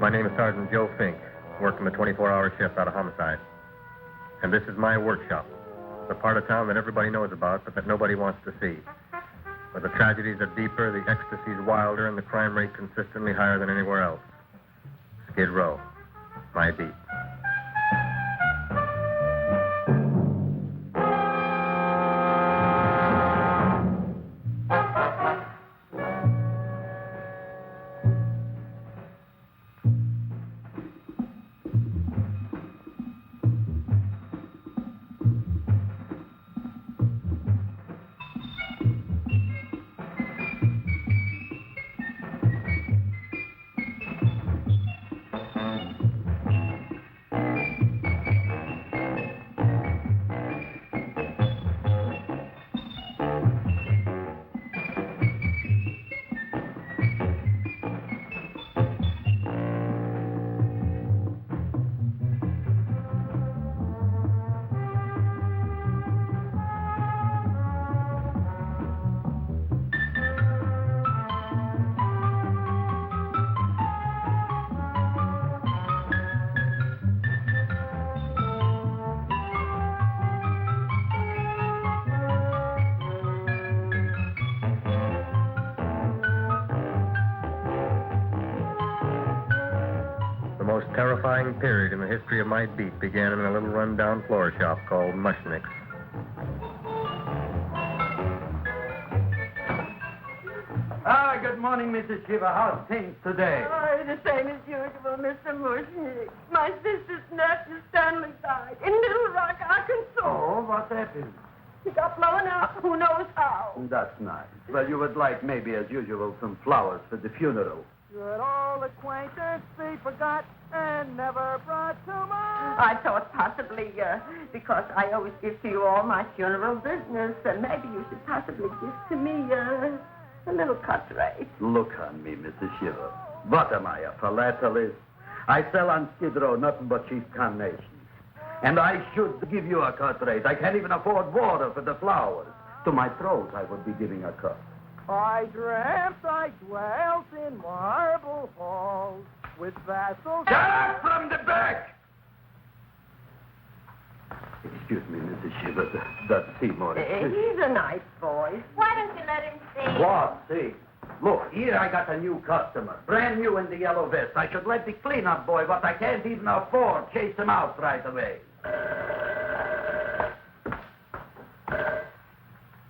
My name is Sergeant Joe Fink, working the 24-hour shift out of homicide. And this is my workshop, the part of town that everybody knows about, but that nobody wants to see. Where the tragedies are deeper, the ecstasy's wilder, and the crime rate consistently higher than anywhere else. Skid Row, my beat. The most terrifying period in the history of my beat began in a little run-down floor shop called Mushnick's. Good morning, Mrs. Shiva. How's things today? Oh, the same as usual, Mr. Mushnick. My sister's nephew Stanley died in Little Rock, Arkansas. Oh, what happened? He got blown up. Who knows how? That's nice. Well, you would like, maybe as usual, some flowers for the funeral. Good old acquaintance be forgot and never brought to mind. I thought possibly, because I always give to you all my funeral business, maybe you should possibly give to me a little cut rate. Look on me, Mrs. Shiva. What am I, a philatelist? I sell on Skid Row nothing but cheap carnations. And I should give you a cut rate. I can't even afford water for the flowers. To my throat, I would be giving a cut. I dreamt I dwelt in marble halls with vassals. Get up from the back! Excuse me, Mrs. Shiva, that's Seymour. He's a nice boy. Why don't you let him see? What? See? Look, here I got a new customer. Brand new in the yellow vest. I should let the cleanup boy, but I can't even afford chase him out right away.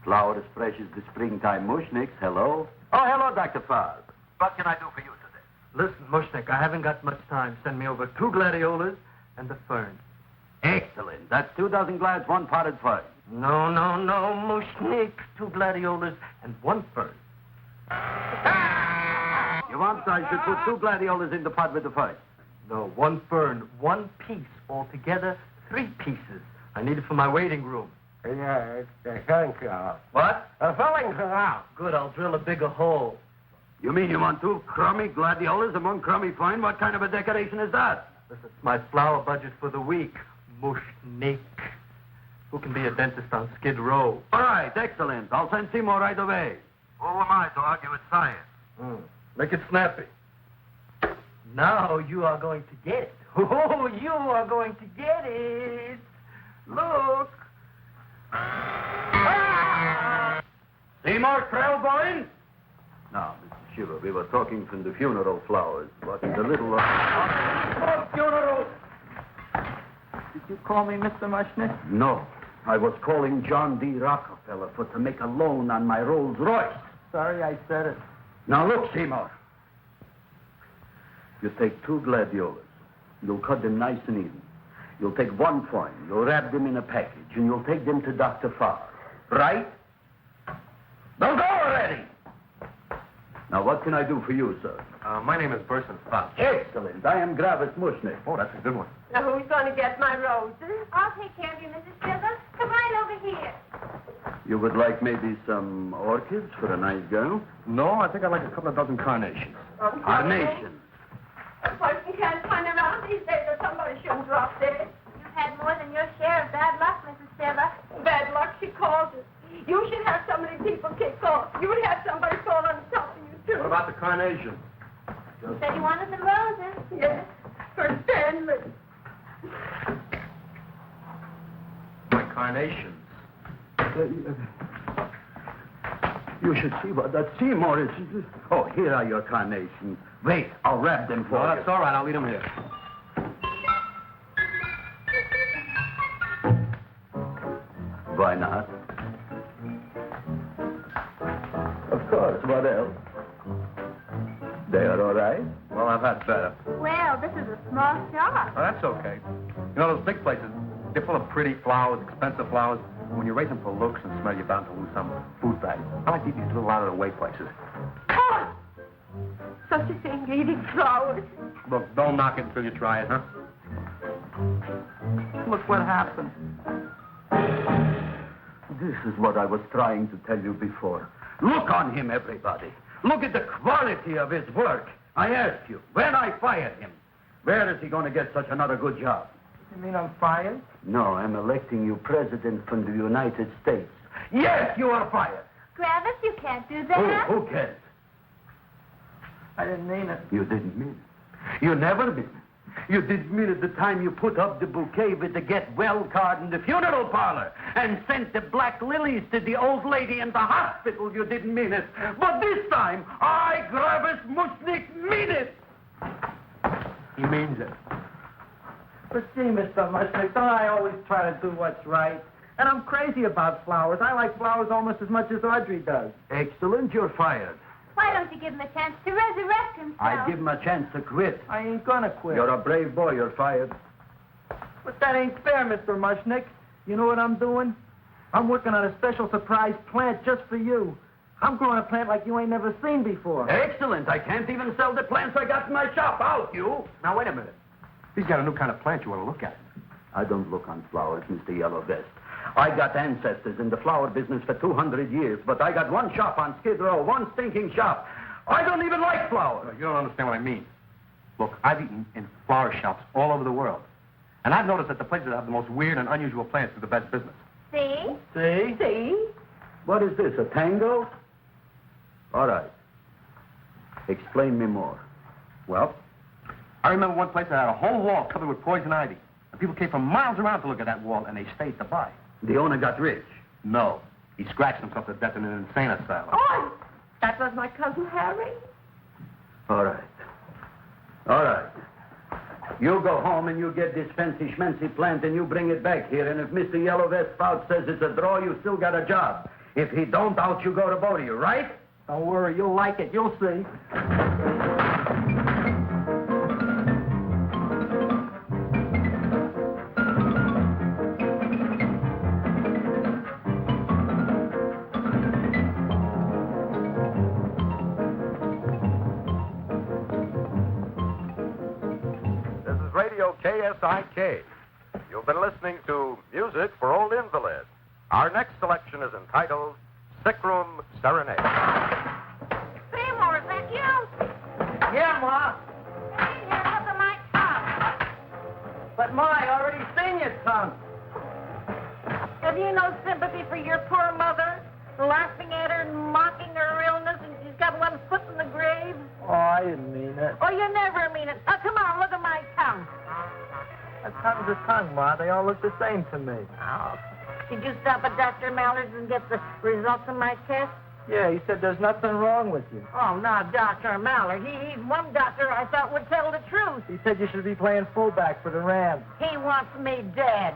Flowers fresh as the springtime Mushnicks. Hello? Oh, hello, Dr. Farr. What can I do for you today? Listen, Mushnick, I haven't got much time. Send me over 2 gladiolas and the fern. Excellent. That's 2 dozen glads, 1 potted fern. No, Mushnick. 2 gladiolas and 1 fern. You want I should put 2 gladiolas in the pot with the fern? No, 1 fern, 1 piece. Altogether, 3 pieces. I need it for my waiting room. Yeah, thank you. What? Fillings are out. Good, I'll drill a bigger hole. You mean you want 2 crummy gladiolas and 1 crummy fern? What kind of a decoration is that? This is my flower budget for the week. Mushnick. Who can be a dentist on Skid Row? All right, excellent. I'll send Seymour right away. Who am I to argue with science? Make it snappy. Now you are going to get it. Oh, you are going to get it. Look. Seymour Krellboyne? Now, Mr. Shiva, we were talking from the funeral flowers, but the little... Funeral! Did you call me Mr. Mushnick? No. I was calling John D. Rockefeller to make a loan on my Rolls Royce. Sorry I said it. Now, look, Seymour. You take 2 gladiolas. You'll cut them nice and even. You'll take 1 coin. You'll wrap them in a package, and you'll take them to Dr. Farr. Right? Now go already! Now, what can I do for you, sir? My name is Burson Fox. Excellent. I am Gravis Mushnick. Oh, that's a good one. Now, who's going to get my roses? I'll take care of you, Mrs. Shiva. Come right over here. You would like maybe some orchids for a nice girl? No, I think I'd like a couple of dozen carnations. Carnations. A person can't find around these days that somebody shouldn't drop dead. You've had more than your share of bad luck, Mrs. Shiva. Bad luck, she calls it. You should have so many people kicked off. You would have somebody fall on top of you, too. What about the carnations? You said you wanted the roses. Yes, for Stanley. My carnations. You should see what that Seymour is. Oh, here are your carnations. Wait, I'll wrap them for No, you. that's all right. I'll leave them here. Why not? Of course, what else? They are all right? Well, I've had better. Well, this is a small shop. Oh, that's okay. You know, those big places, they're full of pretty flowers, expensive flowers. When you raise them for looks and smell, you're bound to lose some food value. I like these little out-of-the-way places. Oh, such a thing, eating flowers. Look, don't knock it until you try it, huh? Look what happened. This is what I was trying to tell you before. Look on him, everybody. Look at the quality of his work. I asked you, when I fired him, where is he going to get such another good job? You mean I'm fired? No, I'm electing you president from the United States. Yes, you are fired. Gravis, you can't do that. Who cares? I didn't mean it. You didn't mean it. You never mean it. You didn't mean it the time you put up the bouquet with the get well card in the funeral parlor and sent the black lilies to the old lady in the hospital. You didn't mean it. But this time, I, Gravis Mushnik, mean it. He means it. But see, Mr. Mushnick, don't I always try to do what's right? And I'm crazy about flowers. I like flowers almost as much as Audrey does. Excellent, you're fired. Why don't you give him a chance to resurrect himself? I give him a chance to quit. I ain't gonna quit. You're a brave boy, you're fired. But that ain't fair, Mr. Mushnick. You know what I'm doing? I'm working on a special surprise plant just for you. I'm growing a plant like you ain't never seen before. Excellent. I can't even sell the plants I got in my shop. Out, you. Now, wait a minute. He's got a new kind of plant you want to look at. I don't look on flowers, Mr. Yellow Vest. I got ancestors in the flower business for 200 years, but I got one shop on Skid Row, one stinking shop. I don't even like flowers. You don't understand what I mean. Look, I've eaten in flower shops all over the world. And I've noticed that the places that have the most weird and unusual plants do the best business. See? See? See? What is this, a tango? All right. Explain me more. Well, I remember one place that had a whole wall covered with poison ivy. And people came from miles around to look at that wall, and they stayed to buy. The owner got rich. No. He scratched himself to death in an insane asylum. Oh, that was my cousin Harry. All right. All right. You go home and you get this fancy schmancy plant and you bring it back here. And if Mr. Yellow Vest Spout says it's a draw, you still got a job. If he don't, out you go to Bodie, right? Don't worry, you'll like it. You'll see. This is Radio KSIK. You've been listening to Music for Old Invalids. Our next selection is entitled Sick Room Serenade. Seymour, is that you? Yeah, Ma. Hey, here, look at my tongue. But Ma, I already seen your tongue. Have you no sympathy for your poor mother? Laughing at her and mocking her illness, and she's got one foot in the grave? Oh, I didn't mean it. Oh, you never mean it. Oh, come on, look at my tongue. A tongue's a tongue, Ma. They all look the same to me. Oh, did you stop at Dr. Mallard's and get the results of my test? Yeah, he said there's nothing wrong with you. Oh, not Dr. Mallard. He's one doctor I thought would tell the truth. He said you should be playing fullback for the Rams. He wants me dead.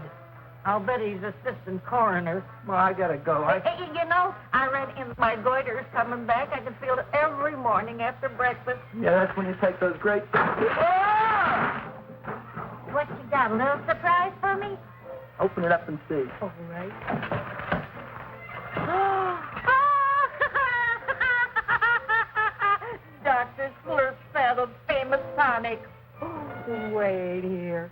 I'll bet he's assistant coroner. Ma, I gotta go. Hey, you know, I read in my goiter's coming back. I can feel it every morning after breakfast. Yeah, that's when you take those great... Oh! What you got, a little surprise for me? Open it up and see. All right. Dr. Slurp saddled famous tonic. Wait here.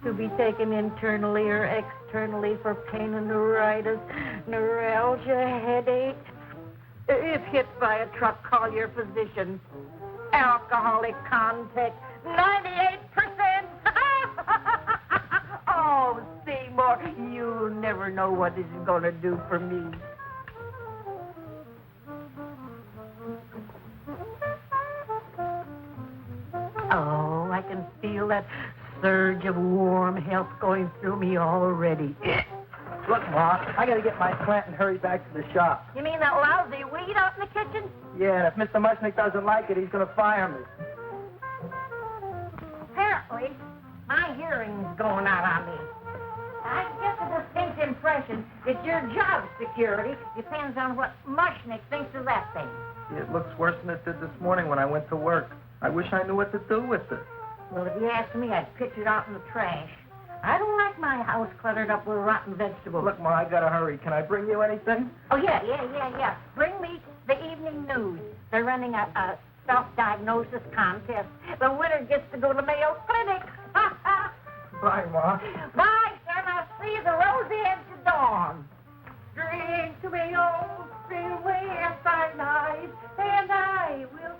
To be taken internally or externally for pain and neuritis, neuralgia, headache. If hit by a truck, call your physician. Alcoholic contact, 98%. Oh, Seymour, you never know what this is going to do for me. feel that surge of warm health going through me already. Look, Ma, I gotta get my plant and hurry back to the shop. You mean that lousy weed out in the kitchen? Yeah, and if Mr. Mushnick doesn't like it, he's gonna fire me. Apparently, my hearing's going out on me. I get the distinct impression that your job security depends on what Mushnick thinks of that thing. It looks worse than it did this morning when I went to work. I wish I knew what to do with it. Well, if you ask me, I'd pitch it out in the trash. I don't like my house cluttered up with rotten vegetables. Look, Ma, I gotta hurry. Can I bring you anything? Oh, yeah. Bring me the evening news. They're running a self-diagnosis contest. The winner gets to go to Mayo Clinic. Bye, Ma. Bye, son. I'll see you the rosy edge of dawn. Drink to me, old freeway, by night, and I will...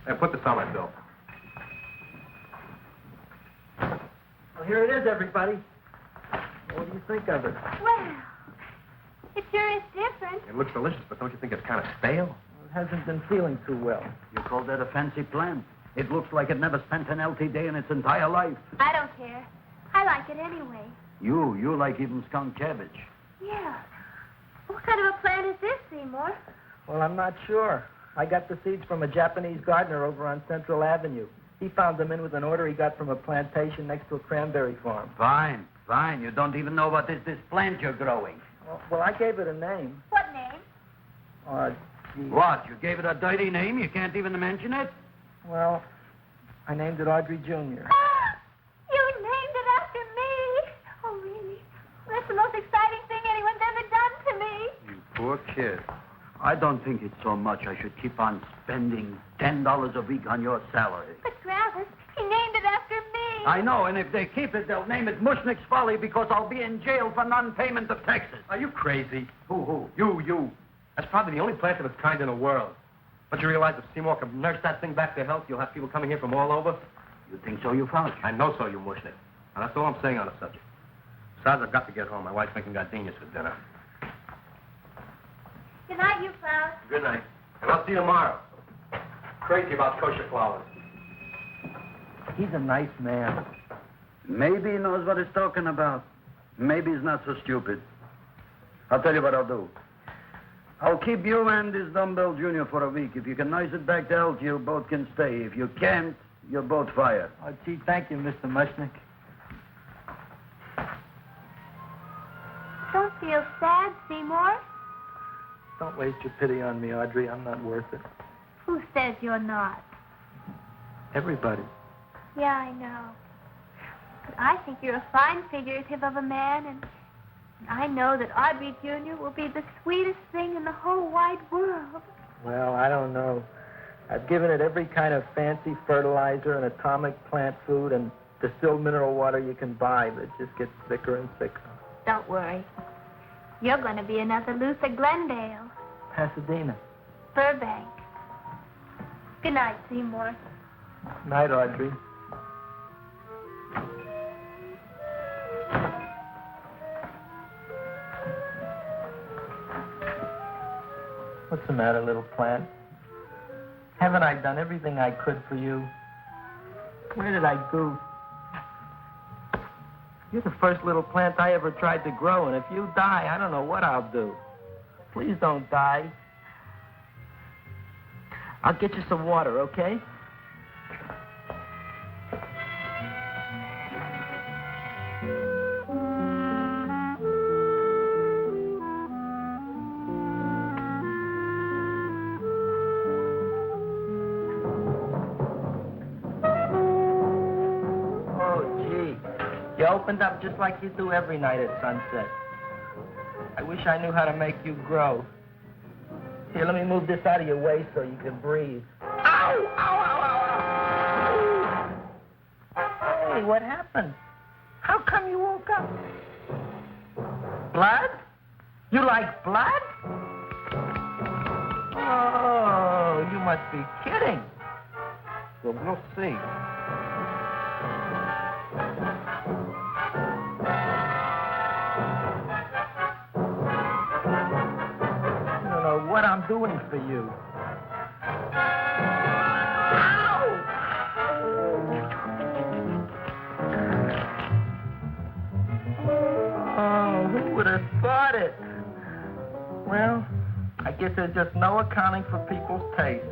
Hey, put this on my bill. Well, here it is, everybody. What do you think of it? Well, it sure is different. It looks delicious, but don't you think it's kind of stale? It hasn't been feeling too well. You call that a fancy plant? It looks like it never spent an LT day in its entire life. I don't care. I like it anyway. You like even skunk cabbage. Yeah. What kind of a plant is this, Seymour? Well, I'm not sure. I got the seeds from a Japanese gardener over on Central Avenue. He found them in with an order he got from a plantation next to a cranberry farm. Fine. You don't even know what is this plant you're growing. Well, I gave it a name. What name? Gee. What? You gave it a dirty name? You can't even mention it? Well, I named it Audrey Jr. You named it after me. Oh, really? That's the most exciting thing anyone's ever done to me. You poor kid. I don't think it's so much I should keep on spending $10 a week on your salary. But, Travis, he named it after me. I know, and if they keep it, they'll name it Mushnick's Folly because I'll be in jail for non-payment of taxes. Are you crazy? Who? You. That's probably the only plant of its kind in the world. Don't you realize if Seymour can nurse that thing back to health, you'll have people coming here from all over? You think so, you found? I know so, you Mushnick. And that's all I'm saying on the subject. Besides, I've got to get home. My wife's making gardenias for dinner. Good night, you Klaus. Good night. And I'll see you tomorrow. Crazy about kosher flowers. He's a nice man. Maybe he knows what he's talking about. Maybe he's not so stupid. I'll tell you what I'll do. I'll keep you and this dumbbell junior for a week. If you can nurse it back to health, you both can stay. If you can't, you're both fired. Oh, gee, thank you, Mr. Mushnick. Don't feel sad, Seymour. Don't waste your pity on me, Audrey. I'm not worth it. Who says you're not? Everybody. Yeah, I know. But I think you're a fine figurative of a man, and I know that Audrey Jr. will be the sweetest thing in the whole wide world. Well, I don't know. I've given it every kind of fancy fertilizer and atomic plant food and distilled mineral water you can buy, but it just gets thicker and thicker. Don't worry. You're going to be another Luther Glendale. Pasadena. Burbank. Good night, Seymour. Night, Audrey. What's the matter, little plant? Haven't I done everything I could for you? Where did I goof? You're the first little plant I ever tried to grow, and if you die, I don't know what I'll do. Please don't die. I'll get you some water, okay? You opened up just like you do every night at sunset. I wish I knew how to make you grow. Here, let me move this out of your way so you can breathe. Ow! Ow, ow, ow, ow! Hey, what happened? How come you woke up? Blood? You like blood? Oh, you must be kidding. Well, we'll see. What I'm doing for you. Oh, who would have thought it? Well, I guess there's just no accounting for people's tastes.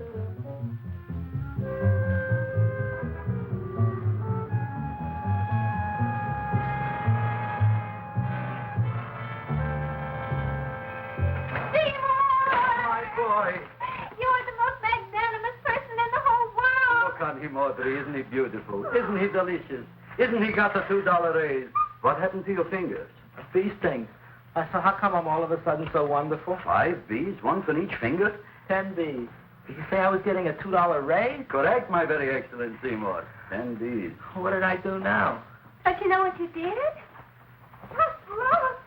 My boy. You're the most magnanimous person in the whole world. Look on him, Audrey. Isn't he beautiful? Isn't he delicious? Isn't he got a $2 raise? What happened to your fingers? Bee stings. So how come I'm all of a sudden so wonderful? 5 bees, one for each finger? 10 bees. Did you say I was getting a $2 raise? Correct, my very excellent Seymour. 10 bees. What did I do now? Don't you know what you did? Look.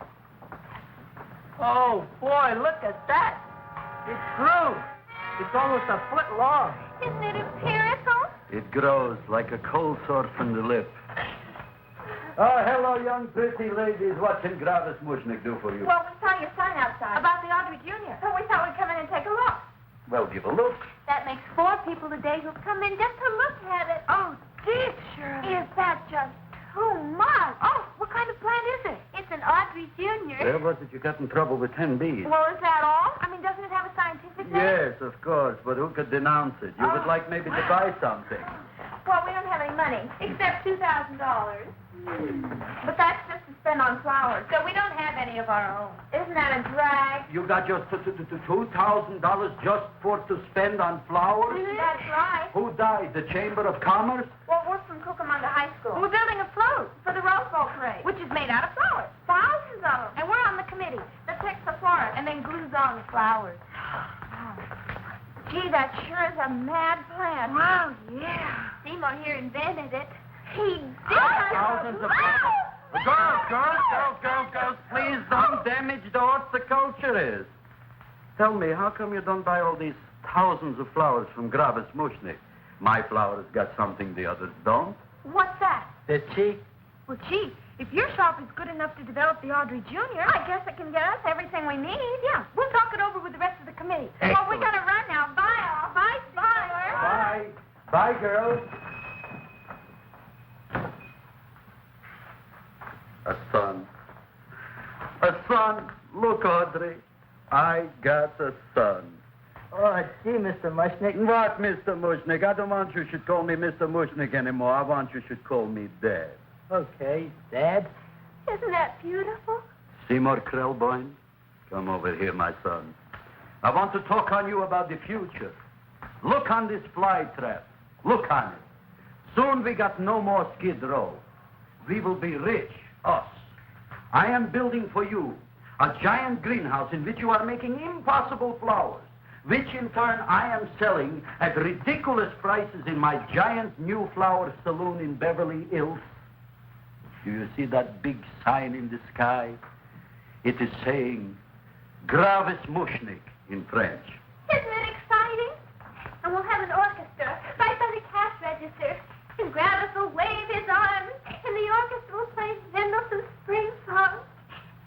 Oh, boy, look at that. It grew. It's almost a foot long. Isn't it empirical? It grows like a cold sore from the lip. Oh, hello, young pretty ladies. What can Gravis Mushnick do for you? Well, we saw your sign outside. About the Audrey Jr. So we thought we'd come in and take a look. Well, give a look. That makes 4 people today who've come in just to look at it. Oh, dear, Shirley. Is that just too much? Oh, what kind of plant is it? It's an Audrey Jr. Where was it you got in trouble with 10 bees? Well, is that all? I mean, doesn't it have a scientific name? Yes, of course, but who could denounce it? You would like maybe to buy something. Well, we don't have any money, except $2,000. But that's just to spend on flowers, so we don't have any of our own. Isn't that a drag? You got just $2,000 just to spend on flowers? That's right. Who died? The Chamber of Commerce? Well, we're from Cucamonga High School. We're building a float for the Rose Bowl parade, which is made out of flowers. Thousands of them. And we're on the committee that picks the flowers and then glues on the flowers. Gee, that sure is a mad plan. Wow, yeah. Seymour here invented it. He did. Thousands of Girls, please don't damage the horticulture is. Tell me, how come you don't buy all these thousands of flowers from Gravis Mushnick? My flowers got something the others don't. What's that? They're cheap. Well, gee, if your shop is good enough to develop the Audrey Jr., I guess it can get us everything we need. Yeah, we'll talk it over with the rest of the committee. Well, we gotta run now. Bye, all. Bye, Seymour. Bye. Bye, girls. A son. A son. Look, Audrey. I got a son. Oh, gee, Mr. Mushnick. What, Mr. Mushnick? I don't want you should call me Mr. Mushnick anymore. I want you should call me Dad. Okay, Dad. Isn't that beautiful? Seymour Krellboyne, come over here, my son. I want to talk on you about the future. Look on this fly trap. Look on it. Soon we got no more Skid Row. We will be rich, us. I am building for you a giant greenhouse in which you are making impossible flowers, which in turn I am selling at ridiculous prices in my giant new flower saloon in Beverly Hills. Do you see that big sign in the sky? It is saying, Gravis Mushnick in French. Isn't it exciting? And we'll have an orchestra right by the cash register. And Gravis will wave his arms, and the orchestra will play Mendelssohn's Spring Song.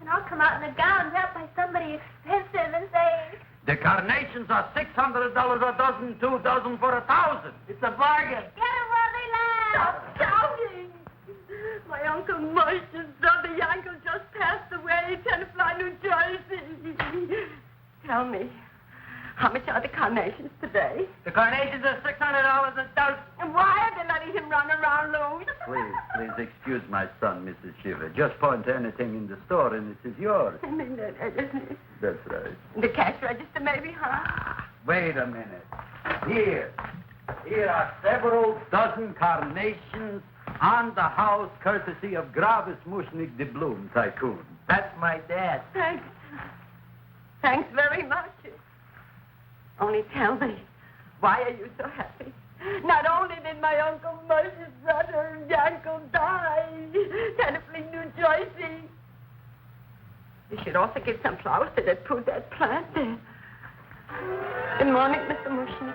And I'll come out in a gown wrapped by somebody expensive and say, The carnations are $600 a dozen, 2 dozen for 1,000. It's a bargain. get it while they last. Stop shouting. My Uncle Moshe's brother Yankel just passed away, Tenafly, New Jersey. Tell me, how much are the carnations today? The carnations are $600 a dozen. And why are they letting him run around loose? Please excuse my son, Mrs. Shiver. Just point to anything in the store and it is yours. I mean, That's right. the cash register, maybe, huh? Wait a minute. Here are several dozen carnations on the house courtesy of Gravis Mushnick, the Bloom Tycoon. That's my dad. Thanks. Thanks very much. Only tell me, why are you so happy? Not only did my Uncle Moshe's brother Yankel die, Tenafly, New Jersey. You should also give some flowers to that poor dead plant there. Good morning, Mr. Mushnick.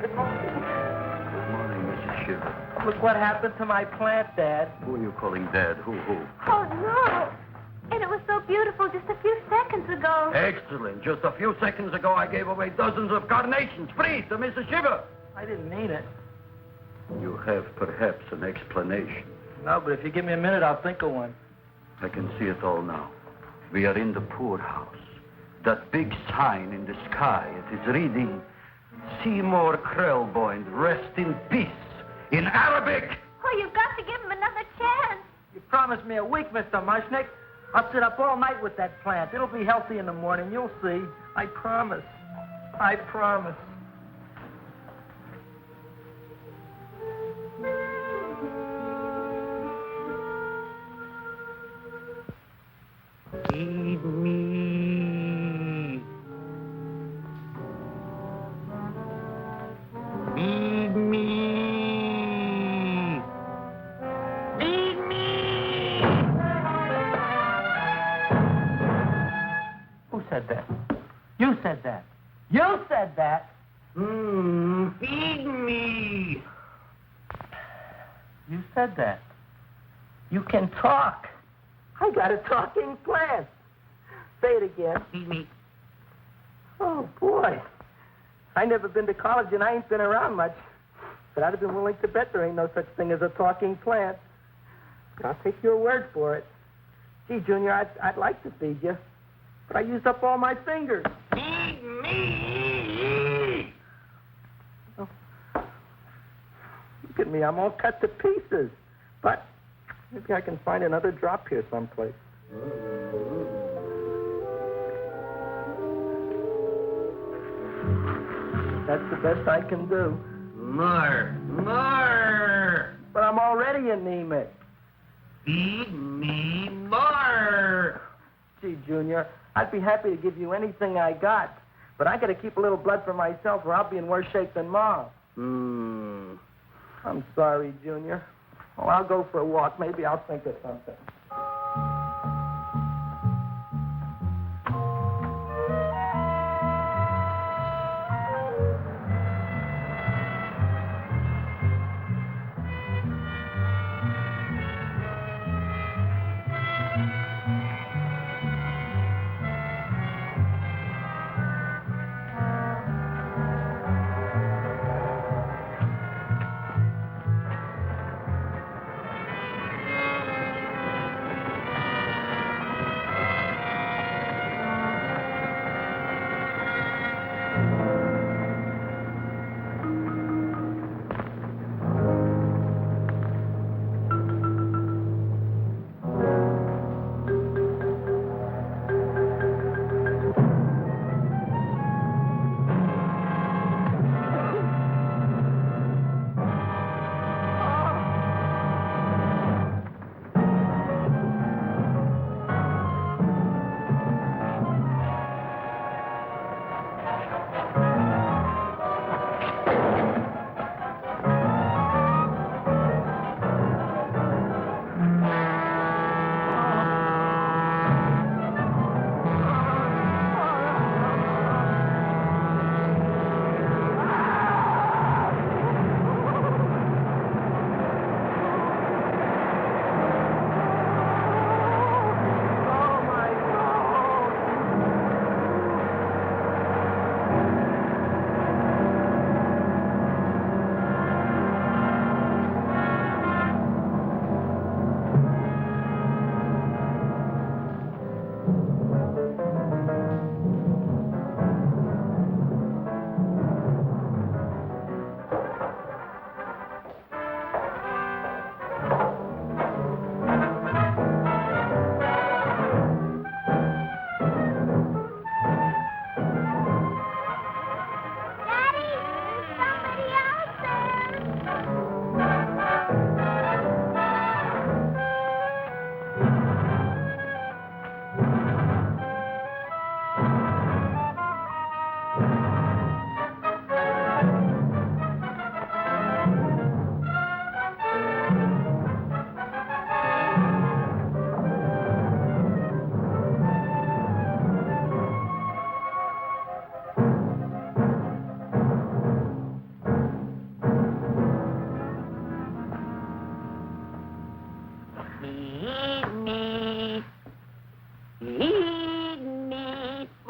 Good morning. Good morning, Mrs. Shiver. Look what happened to my plant, Dad. Who are you calling Dad? Who? Oh, no. And it was so beautiful just a few seconds ago. Excellent. Just a few seconds ago, I gave away dozens of carnations free to Mrs. Shiver. I didn't mean it. You have perhaps an explanation. No, but if you give me a minute, I'll think of one. I can see it all now. We are in the poorhouse. That big sign in the sky, it is reading, Seymour Krelboyne, rest in peace, in Arabic. Oh, you've got to give him another chance. You promised me a week, Mr. Mushnick. I'll sit up all night with that plant. It'll be healthy in the morning. You'll see. I promise. I promise. Feed me. Feed me. Feed me. Who said that? You said that. You said that. Feed me. You said that. You can talk. I got a talking plant. Say it again. Feed me. Oh, boy. I never been to college and I ain't been around much. But I'd have been willing to bet there ain't no such thing as a talking plant. But I'll take your word for it. Gee, Junior, I'd like to feed you. But I used up all my fingers. Feed me. Oh. Look at me. I'm all cut to pieces. But maybe I can find another drop here someplace. That's the best I can do. More. But I'm already anemic. Feed me more. Gee, Junior, I'd be happy to give you anything I got. But I got to keep a little blood for myself or I'll be in worse shape than Ma. I'm sorry, Junior. Oh, I'll go for a walk. Maybe I'll think of something.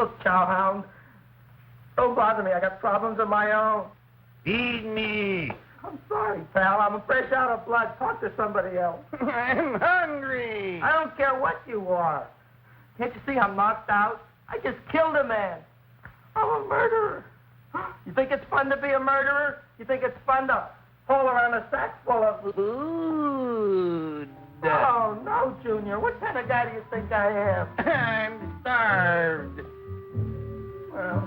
Look, cowhound, don't bother me. I got problems of my own. Feed me. I'm sorry, pal. I'm fresh out of blood. Talk to somebody else. I'm hungry. I don't care what you are. Can't you see I'm knocked out? I just killed a man. I'm a murderer. You think it's fun to be a murderer? You think it's fun to haul around a sack full of Food. Oh, no, Junior. What kind of guy do you think I am? I'm starved. Well,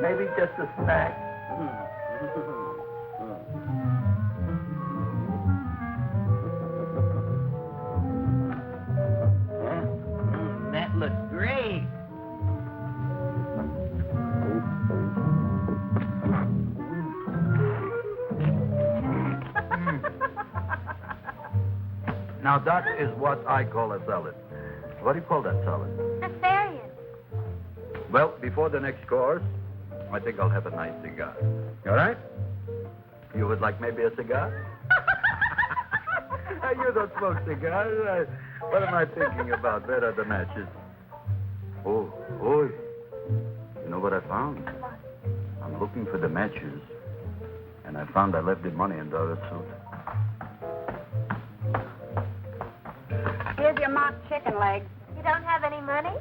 maybe just a snack. That looks great. Now, that is what I call a salad. What do you call that salad? Asparagus. Well, before the next course, I think I'll have a nice cigar. All right? You would like maybe a cigar? You don't smoke cigars. What am I thinking about? Where are the matches? Oh, you know what I found? I'm looking for the matches, and I found I left the money in the other suit. Here's your mock chicken legs. You don't have any money?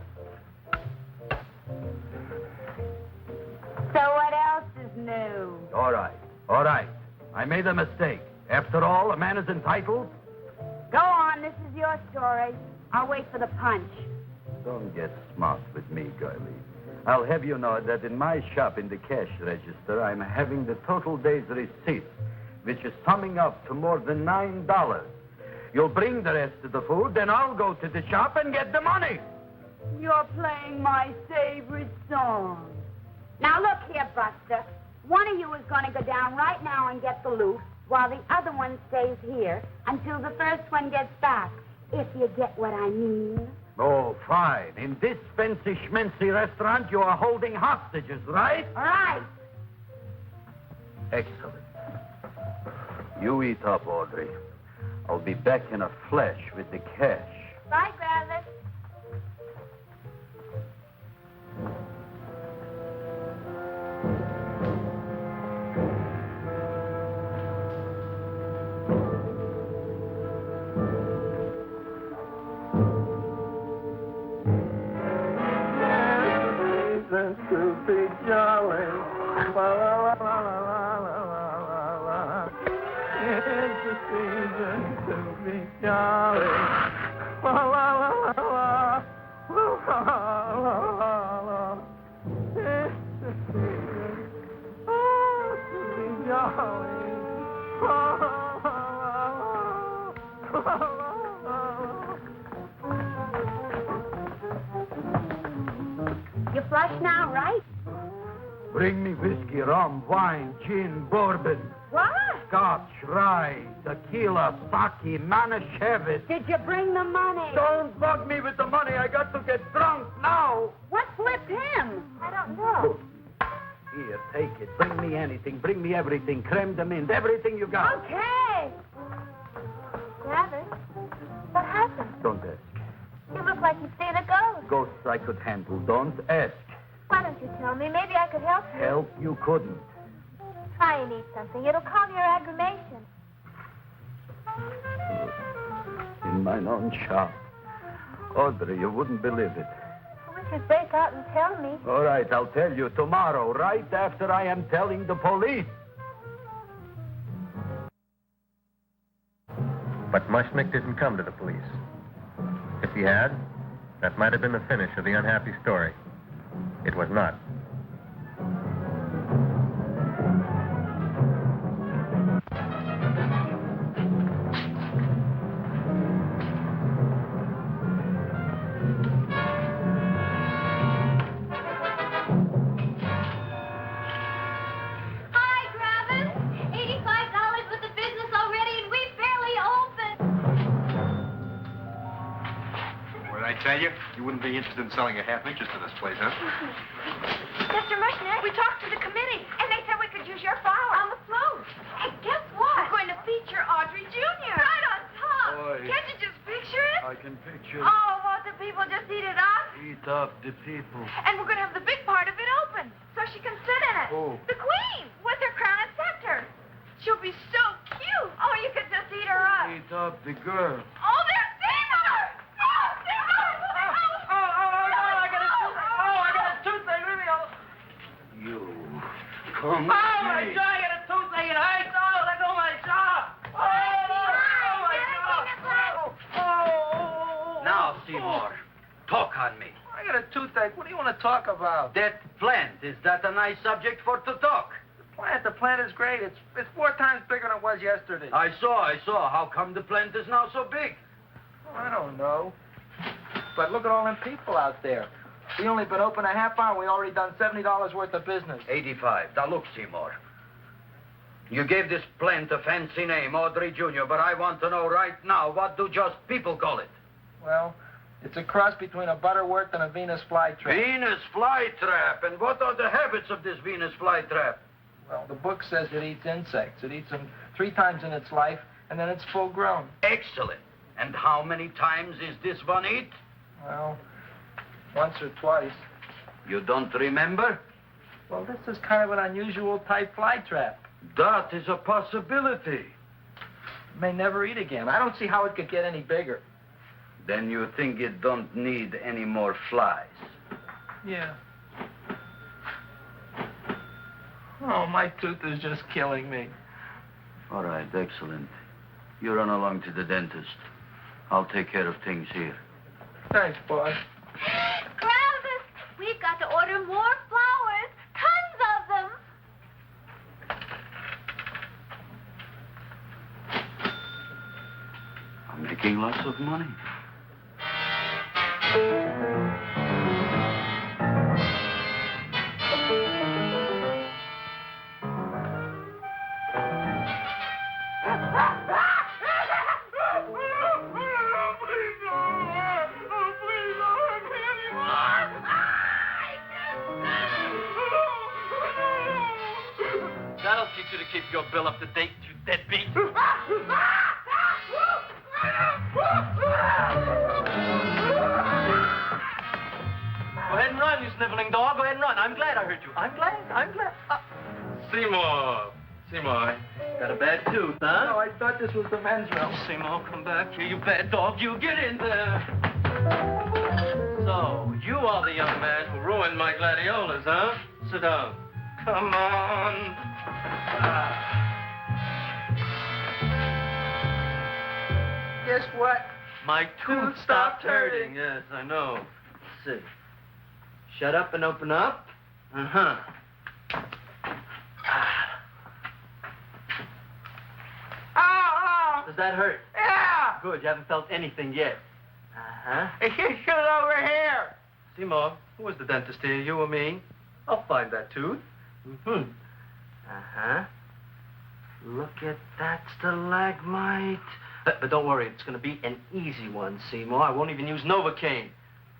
So what else is new? All right. I made a mistake. After all, a man is entitled. Go on, this is your story. I'll wait for the punch. Don't get smart with me, girlie. I'll have you know that in my shop in the cash register, I'm having the total day's receipts, which is summing up to more than $9. You'll bring the rest of the food, then I'll go to the shop and get the money. You're playing my favorite song. Now look here, Buster. One of you is going to go down right now and get the loot, while the other one stays here until the first one gets back, if you get what I mean. Oh, fine. In this fancy schmancy restaurant, you are holding hostages, right? All right. Excellent. You eat up, Audrey. I'll be back in a flash with the cash. Bye, Gravis. To be jolly. La, la, la, la, la, la, la, la. It's the season to be jolly. La, la, la, la, la. La, la, la, la. It's the season to be jolly. La, la, la, la, la, la. You flush now, right? Bring me whiskey, rum, wine, gin, bourbon, What? scotch, rye, tequila, sake, Manischewitz. Did you bring the money? Don't bug me with the money. I got to get drunk now. What flipped him? I don't know. Here, take it. Bring me anything. Bring me everything. Creme de menthe. Everything you got. Okay. Gravis, what happened? Don't ask. You look like you've seen a ghost. Ghosts I could handle. Don't ask. Why don't you tell me? Maybe I could help you. Help you couldn't. Try and eat something. It'll calm your aggravation. In mine own shop. Audrey, you wouldn't believe it. I wish you'd break out and tell me. All right, I'll tell you tomorrow, right after I am telling the police. But Mushnick didn't come to the police. If he had, that might have been the finish of the unhappy story. It was not. Hi, Gravis. $85 with the business already, and we barely opened. What did I tell you? You wouldn't be interested in selling a half interest in this place, huh? Mr. Mushnick, we talked to the committee, and they said we could use your flower on the float. And guess what? We're going to feature Audrey Jr. Right on top. Boy. Can't you just picture it? I can picture Oh, won't the people just eat it up? eat Eat up the people. And we're going to have the big part of it open, so she can sit in it. Who? The queen, with her crown and scepter. She'll be so cute. Oh, you could just eat her up. Eat up the girl. Oh, there's Seymour! Oh, Seymour! I got a toothache. Leave me alone. You come Oh, my jaw, I got a toothache. It hurts. Oh, let go of my jaw. Now, Seymour, talk on me. I got a toothache. What do you want to talk about? That plant, is that a nice subject for to talk? The plant is great. It's 4 times bigger than it was yesterday. I saw. How come the plant is now so big? I don't know. But look at all them people out there. We only been open a half hour. We already done $70 worth of business. 85. Now, look, Seymour. You gave this plant a fancy name, Audrey Jr., but I want to know right now, what do just people call it? Well, it's a cross between a butterworth and a Venus flytrap. Venus flytrap. And what are the habits of this Venus flytrap? Well, the book says it eats insects. It eats them 3 times in its life, and then it's full grown. Excellent. And how many times is this one eat? Well, once or twice. You don't remember? Well, this is kind of an unusual type flytrap. That is a possibility. It may never eat again. I don't see how it could get any bigger. Then you think it don't need any more flies? Yeah. Oh, my tooth is just killing me. All right, excellent. You run along to the dentist. I'll take care of things here. Thanks, boss. Travis, we've got to order more flowers. Tons of them. I'm making lots of money. That'll teach you to keep your bill up to date, you deadbeat. Go ahead and run, you sniveling dog. Go ahead and run. I'm glad I heard you. I'm glad. Seymour, got a bad tooth, huh? No, I thought this was the men's room. Seymour, come back here, you bad dog. You get in there. So, you are the young man who ruined my gladiolas, huh? Sit down. Come on. Guess what? My tooth stopped hurting. Yes, I know. Let's see. Shut up and open up. Uh-huh. Oh! Does that hurt? Yeah! Good, you haven't felt anything yet. Uh-huh. It's just over here. Seymour, who was the dentist here, you or me? I'll find that tooth. Mm-hmm. Uh-huh. Look at that stalagmite. But don't worry, it's going to be an easy one, Seymour. I won't even use Novocaine.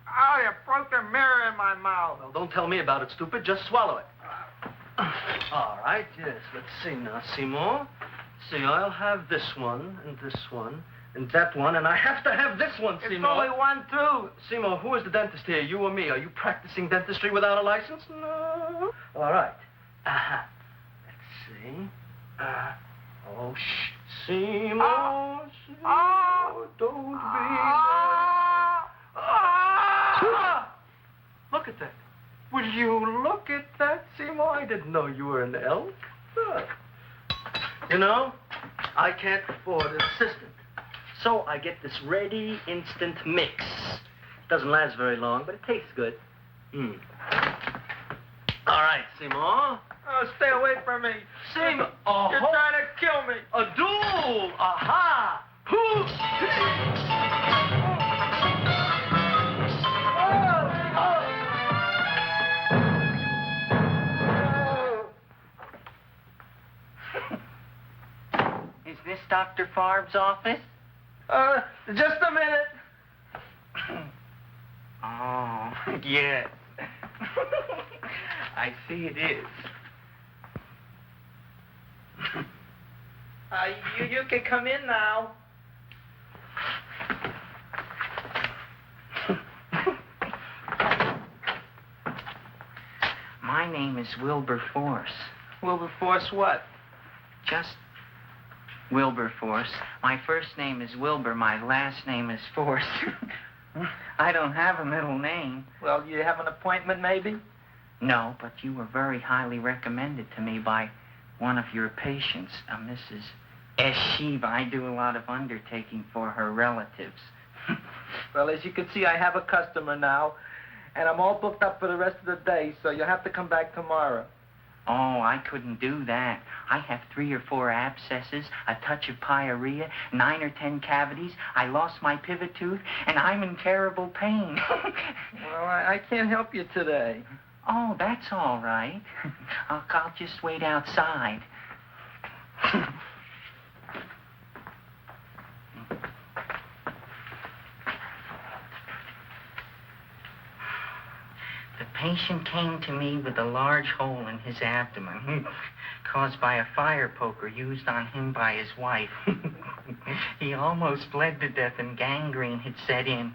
Oh, you broke the mirror in my mouth. Well, don't tell me about it, stupid. Just swallow it. All right, yes. Let's see now, Seymour. See, I'll have this one, and that one, and I have to have this one, Seymour. It's only one tooth. Seymour, who is the dentist here, you or me? Are you practicing dentistry without a license? No. All right. Uh-huh. Let's see. Oh, shh. Seymour, Seymour, don't be Look at that. Will you look at that, Seymour? I didn't know you were an elf. Look. You know, I can't afford an assistant. So I get this ready instant mix. Doesn't last very long, but it tastes good. All right, Seymour. Oh, stay away from me. Seymour. You're trying to kill me. A duel. Aha. Is this Dr. Farb's office? Just a minute. Oh, yes. I see it is. You can come in now. My name is Wilberforce. Wilberforce what? Just Wilberforce. My first name is Wilbur. My last name is Force. I don't have a middle name. Well, you have an appointment, maybe? No, but you were very highly recommended to me by one of your patients, Mrs. S. Shiva. I do a lot of undertaking for her relatives. Well, as you can see, I have a customer now, and I'm all booked up for the rest of the day, so you'll have to come back tomorrow. Oh, I couldn't do that. I have 3 or 4 abscesses, a touch of pyorrhea, 9 or 10 cavities. I lost my pivot tooth, and I'm in terrible pain. Well, I can't help you today. Oh, that's all right. I'll just wait outside. The patient came to me with a large hole in his abdomen, caused by a fire poker used on him by his wife. He almost bled to death and gangrene had set in.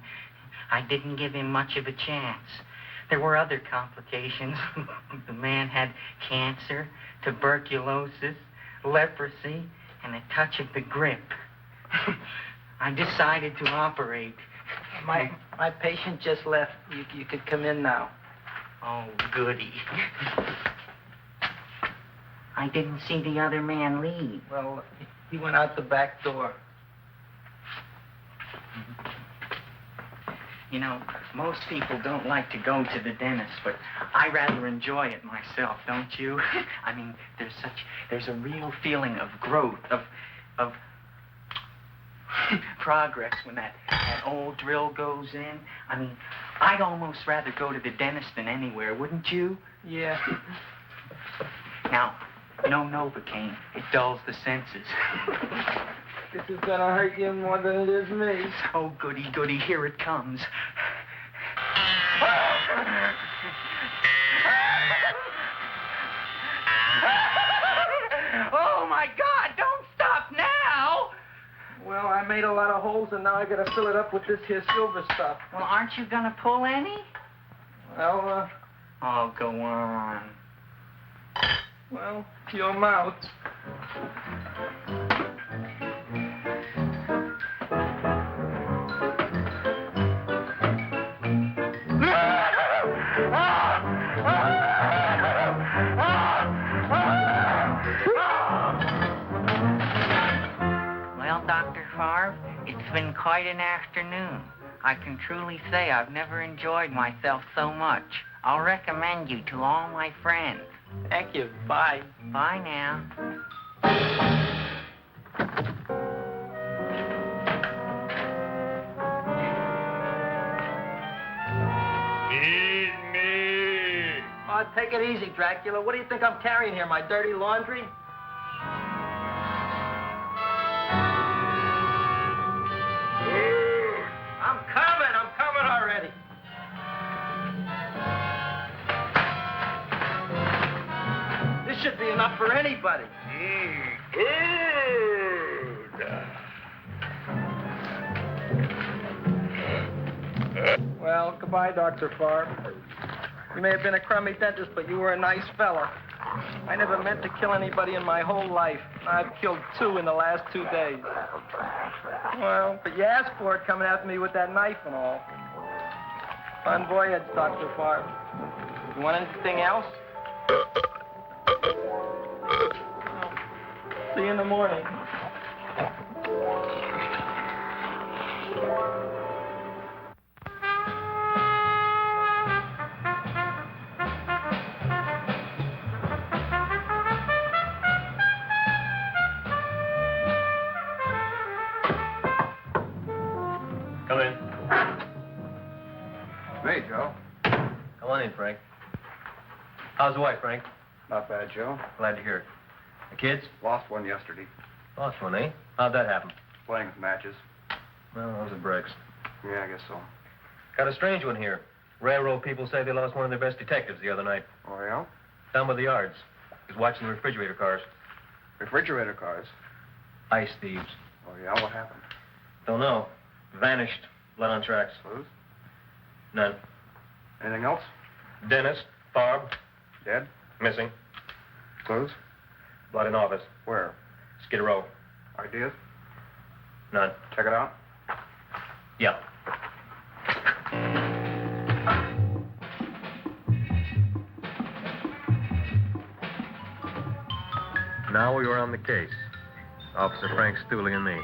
I didn't give him much of a chance. There were other complications. The man had cancer, tuberculosis, leprosy, and a touch of the grip. I decided to operate. My patient just left. You could come in now. Oh, goody. I didn't see the other man leave. Well, he went out the back door. You know, most people don't like to go to the dentist, but I rather enjoy it myself, don't you? I mean, there's a real feeling of growth, of progress when that old drill goes in. I mean, I'd almost rather go to the dentist than anywhere, wouldn't you? Yeah. Now, no Novocaine. It dulls the senses. This is gonna hurt you more than it is me. Oh, goody, goody, here it comes. Oh, my God, don't stop now! Well, I made a lot of holes, and now I gotta fill it up with this here silver stuff. Well, aren't you gonna pull any? Well, Oh, go on. well, your mouth. Well, Dr. Favre, it's been quite an afternoon. I can truly say I've never enjoyed myself so much. I'll recommend you to all my friends. Thank you. Bye. Bye now. Feed me. Oh, take it easy, Dracula. What do you think I'm carrying here, my dirty laundry? I'm coming already. This should be enough for anybody. Well, goodbye, Dr. Favre. You may have been a crummy dentist, but you were a nice fella. I never meant to kill anybody in my whole life. I've killed 2 in the last 2 days. Well, but you asked for it coming after me with that knife and all. Bon voyage, Dr. Favre. You want anything else? See you in the morning. Come in. Hey, Joe. Come on in, Frank. How's the wife, Frank? Not bad, Joe. Glad to hear it. The kids? Lost one yesterday. Lost one, eh? How'd that happen? Playing with matches. Well, those are breaks. Yeah, I guess so. Got a strange one here. Railroad people say they lost one of their best detectives the other night. Oh, yeah? Down by the yards. He was watching the refrigerator cars. Refrigerator cars. Ice thieves. Oh, yeah? What happened? Don't know. Vanished. Blood on tracks. Clues? None. Anything else? Dennis, Barb, Dead? Missing. Clues? Blood in office. Where? Skid Row. Ideas? None. Check it out. Yeah. Now we were on the case. Officer Frank Stooley and me.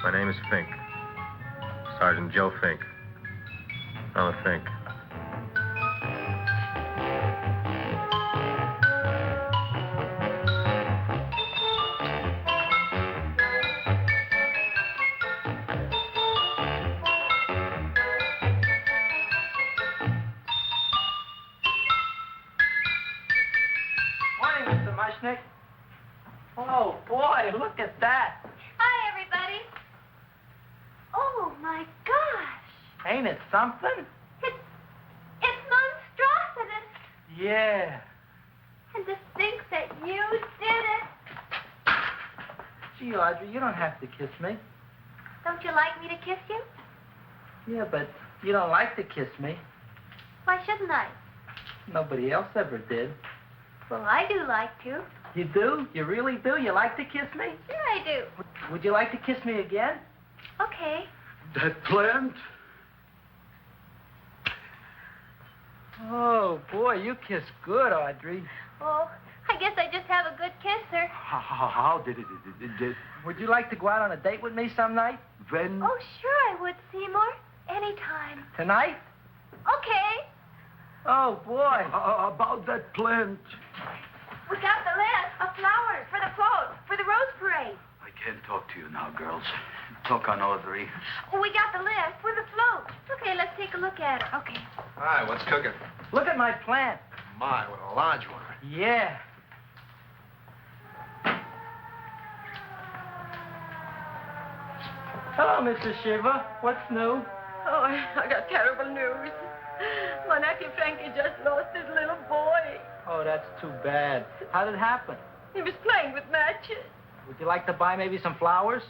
My name is Fink. Sergeant Joe Fink. I'm a Fink. Morning, Mr. Mushnick. Oh, boy, look at that. Hi, everybody. Oh, my gosh. Ain't it something? It's monstrosity. Yeah. And to think that you did it. Gee, Audrey, you don't have to kiss me. Don't you like me to kiss you? Yeah, but you don't like to kiss me. Why shouldn't I? Nobody else ever did. Well, I do like to. You do? You really do? You like to kiss me? Sure I do. Would you like to kiss me again? Okay. That plant? Oh, boy, you kiss good, Audrey. Oh, I guess I just have a good kisser. How did it? Would you like to go out on a date with me some night? When? Oh, sure I would, Seymour. Anytime. Tonight? Okay. Oh, boy. About that plant. We got the list of flowers for the float, for the rose parade. I can't talk to you now, girls. Talk on Audrey. We got the list for the float. Okay, let's take a look at it. Okay. Hi, what's cooking? Look at my plant. My, what a large one. Yeah. Hello, Mr. Shiva. What's new? Oh, I got terrible news. My nephew Frankie just lost his little boy. Oh, that's too bad. How did it happen? He was playing with matches. Would you like to buy maybe some flowers?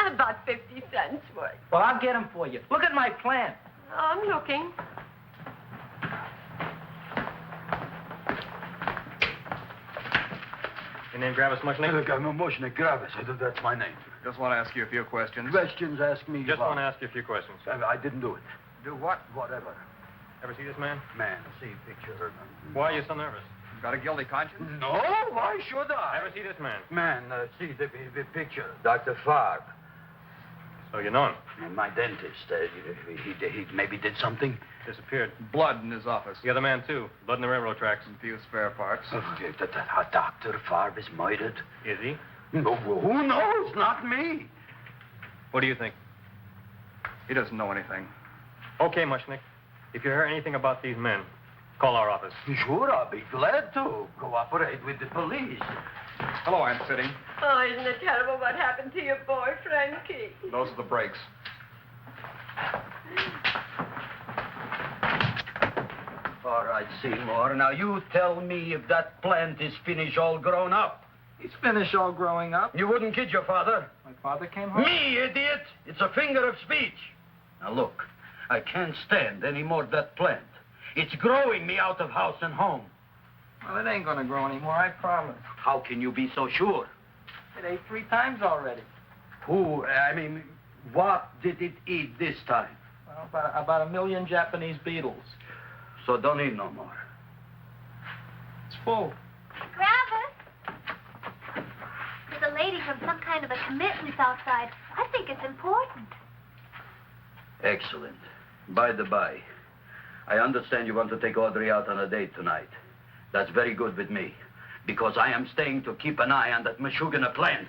About 50 cents worth. Well, I'll get them for you. Look at my plant. I'm looking. Your name Gravis Mushnick? Look, I'm Moshnik Gravis. That's my name. Just want to ask you a few questions. Questions, ask me. Just about- want to ask you a few questions. I didn't do it. Do what? Whatever. Ever see this man? Man, see picture. Why are you so nervous? Got a guilty conscience? No, why should I? Ever see this man? Man, see the picture. Dr. Farb. So you know him. My dentist. He maybe did something. Disappeared. Blood in his office. The other man, too. Blood in the railroad tracks. Some few spare parts. Dr. Farb is murdered. Is he? No, who knows? Not me. What do you think? He doesn't know anything. Okay, Mushnick. If you hear anything about these men, call our office. Sure, I'll be glad to cooperate with the police. Hello, Aunt Sitting. Oh, isn't it terrible what happened to your boy, Frankie? Those are the brakes. All right, Seymour. Now, you tell me if that plant is finished all grown up. He's finished all growing up. You wouldn't kid your father. My father came home. Me, idiot! It's a finger of speech. Now, look, I can't stand any more of that plant. It's growing me out of house and home. Well, it ain't gonna grow anymore, I promise. How can you be so sure? It ate 3 times already. What did it eat this time? Well, about 1 million Japanese beetles. So don't eat no more. It's full. Gravis. There's a lady from some kind of a commitment outside. I think it's important. Excellent. By the by, I understand you want to take Audrey out on a date tonight. That's very good with me, because I am staying to keep an eye on that Meshuggah plant.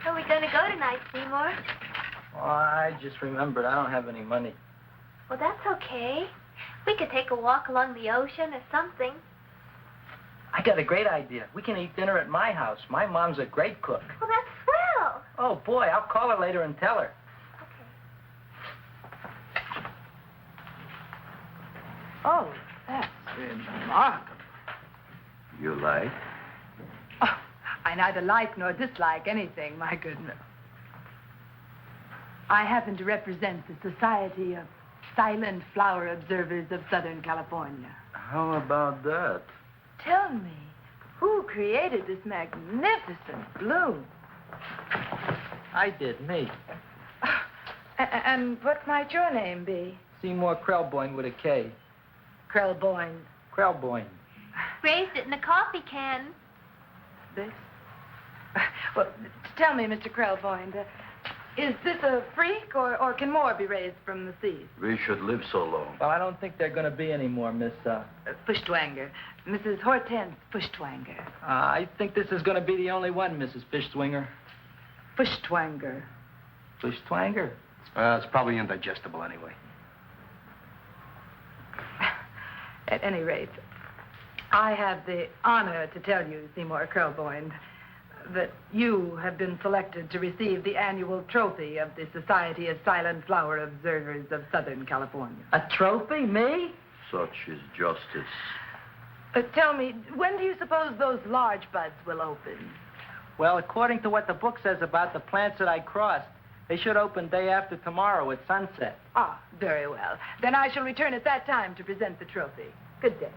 Where are we going to go tonight, Seymour? Oh, I just remembered I don't have any money. Well, that's okay. We could take a walk along the ocean or something. I got a great idea. We can eat dinner at my house. My mom's a great cook. Well, that's swell. Oh, boy, I'll call her later and tell her. Oh, that's remarkable. You like? Oh, I neither like nor dislike anything, my goodness. I happen to represent the Society of silent flower observers of Southern California. How about that? Tell me, who created this magnificent bloom? I did, me. And what might your name be? Seymour Krelboyne with a K. Krelboyne. Krelboyne. Raised it in a coffee can. This? Well, tell me, Mr. Krelboyne, is this a freak, or can more be raised from the seas? We should live so long. Well, I don't think there are going to be any more, Miss, Fuschtwanger. Mrs. Hortense Fuschtwanger. I think this is going to be the only one, Mrs. Fishswinger. Fuschtwanger. Fuschtwanger? It's probably indigestible anyway. At any rate, I have the honor to tell you, Seymour Krelboyne, that you have been selected to receive the annual trophy of the Society of Silent Flower Observers of Southern California. A trophy? Me? Such is justice. Tell me, when do you suppose those large buds will open? Well, according to what the book says about the plants that I crossed, they should open day after tomorrow at sunset. Ah, very well. Then I shall return at that time to present the trophy. Good day.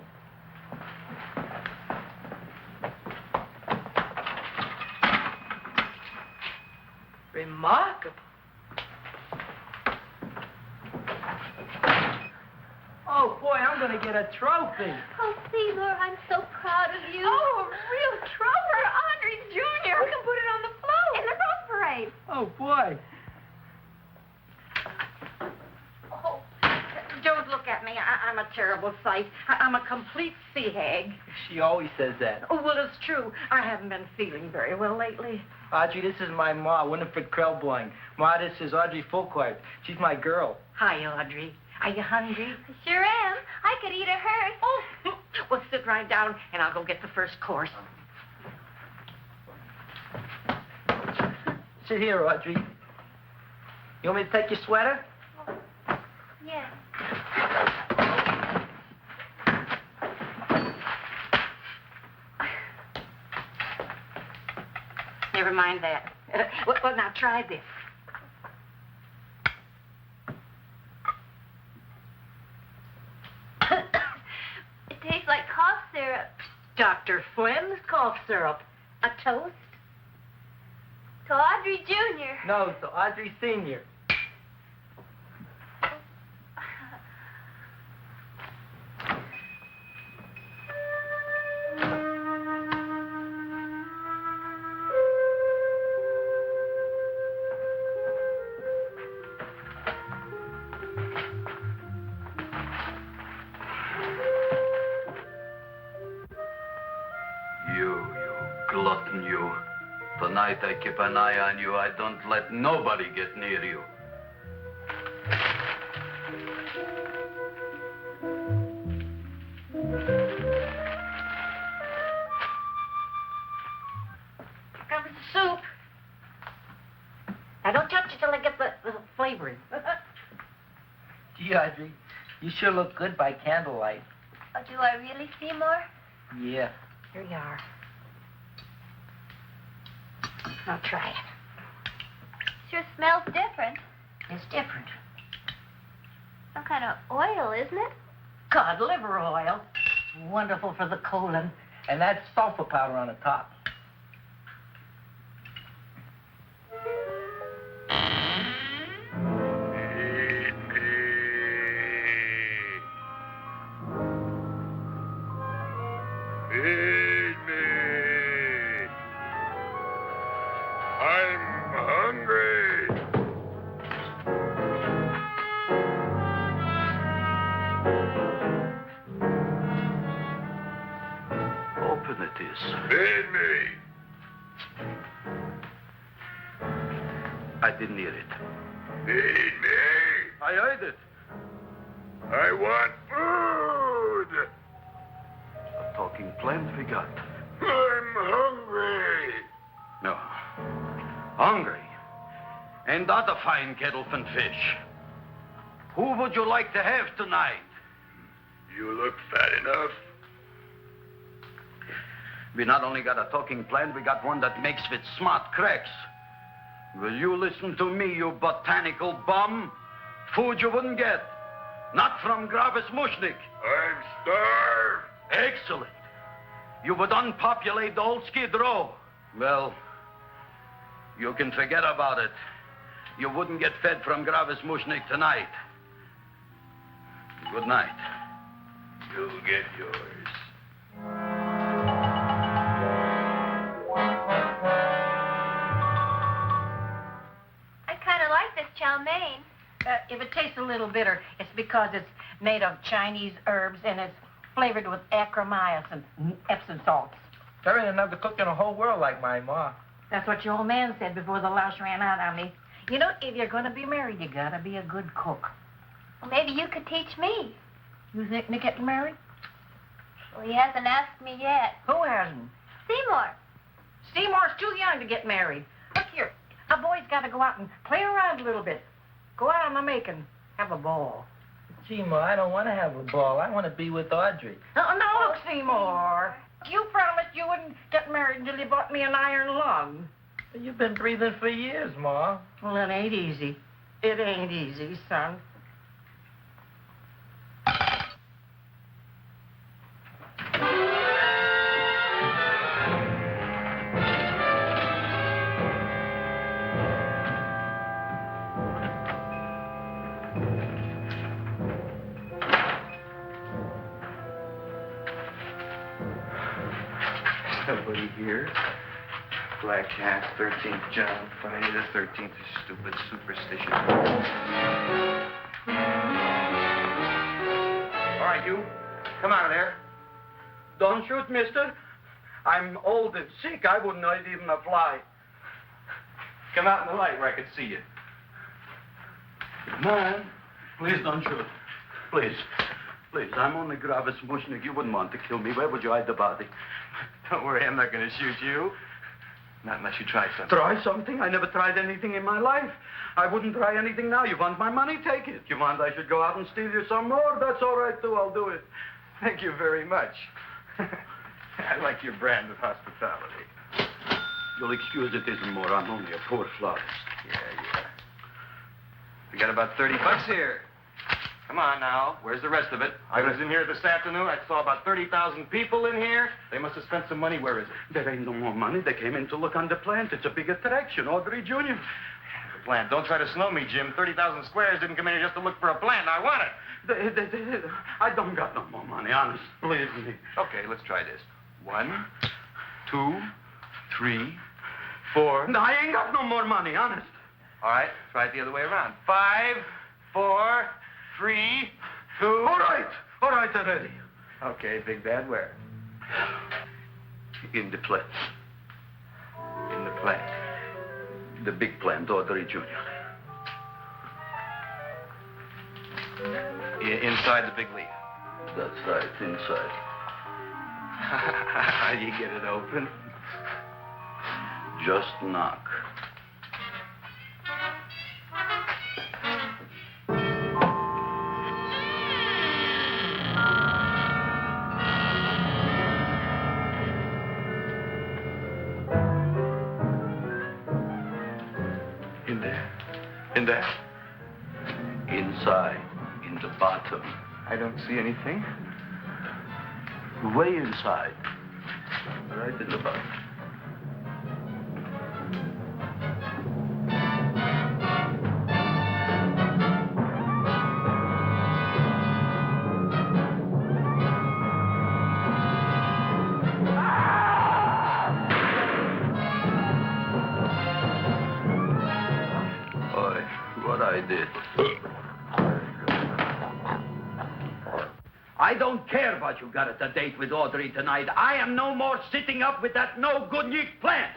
Remarkable. Oh, boy, I'm going to get a trophy. Oh, Seymour, I'm so proud of you. Oh, a real trophy, Andre Jr. We can put it on the float in the Rose Parade. Oh, boy. Oh, don't look at me. I'm a terrible sight. I'm a complete sea hag. She always says that. Oh, well, it's true. I haven't been feeling very well lately. Audrey, this is my ma, Winifred Krelboyne. Ma, this is Audrey Fulcourt. She's my girl. Hi, Audrey. Are you hungry? I sure am. I could eat a hearse. Oh, well, sit right down, and I'll go get the first course. Sit here, Audrey. You want me to take your sweater? Yeah. Never mind that. Well, now try this. It tastes like cough syrup. Dr. Flynn's cough syrup. A toast? To Audrey Jr. No, to Audrey Sr. You glutton, you. Tonight I keep an eye on you. I don't let nobody get near you. Here comes the soup. Now, don't touch it till I get the flavoring. Gee, Audrey, you sure look good by candlelight. Oh, do I really, Seymour? Yeah. Here you are. Now, try it. Sure smells different. It's different. Some kind of oil, isn't it? Cod liver oil. Wonderful for the colon. And that's sulfur powder on the top. Feed me. I'm hungry. Open it is. Feed me. I didn't hear it. Feed me. I heard it. I want food. A talking plant we got. I'm hungry. No. Hungry. Ain't that a fine kettlefen fish? Who would you like to have tonight? You look fat enough. We not only got a talking plant, we got one that makes with smart cracks. Will you listen to me, you botanical bum? Food you wouldn't get. Not from Gravis Mushnik. I'm starved. Excellent. You would unpopulate the whole Skid Row. Well, you can forget about it. You wouldn't get fed from Gravis Mushnik tonight. Good night. You'll get yours. I kind of like this chow mein. If it tastes a little bitter, it's because it's made of Chinese herbs and it's flavored with acromycin, Epsom salts. There ain't another cook in the whole world like my ma. That's what your old man said before the louse ran out on me. You know, if you're going to be married, you got to be a good cook. Well, maybe you could teach me. You think Nick getting married? Well, he hasn't asked me yet. Who hasn't? Seymour. Seymour's too young to get married. Look here, a boy's got to go out and play around a little bit. Go out on the making, have a ball. Gee, Ma, I don't want to have a ball. I want to be with Audrey. No, look, Seymour. You promised you wouldn't get married until you bought me an iron lung. You've been breathing for years, Ma. Well, it ain't easy. It ain't easy, son. Somebody here. Black Cat, 13th John, Friday the 13th is stupid superstition. All right, you. Come out of there. Don't shoot, mister. I'm old and sick. I wouldn't hurt even a fly. Come out in the light where I can see you. Man, please don't shoot. Please. Please, I'm only Gravis Mushnik. You wouldn't want to kill me. Where would you hide the body? Don't worry, I'm not going to shoot you. Not unless you try something. Try something? I never tried anything in my life. I wouldn't try anything now. You want my money? Take it. You want I should go out and steal you some more? That's all right, too. I'll do it. Thank you very much. I like your brand of hospitality. You'll excuse it isn't more. I'm only a poor florist. Yeah. We got about $30 here. Come on now. Where's the rest of it? I was in here this afternoon. I saw about 30,000 people in here. They must have spent some money. Where is it? There ain't no more money. They came in to look on the plant. It's a big attraction. Audrey Jr. The plant. Don't try to snow me, Jim. 30,000 squares didn't come in here just to look for a plant. I want it. I don't got no more money, honest. Believe me. Okay, let's try this. 1, 2, 3, 4. No, I ain't got no more money, honest. All right, try it the other way around. 5, 4, 3, 2. All right already. Okay, big bad where? In the plant. In the plant. The big plant, Audrey Jr. Inside the big leaf. That's right, inside. How do you get it open? Just knock. In there? Inside, in the bottom. I don't see anything. Way inside. Right in the bottom. I did. I don't care what you got at the date with Audrey tonight. I am no more sitting up with that no-good Nick plant.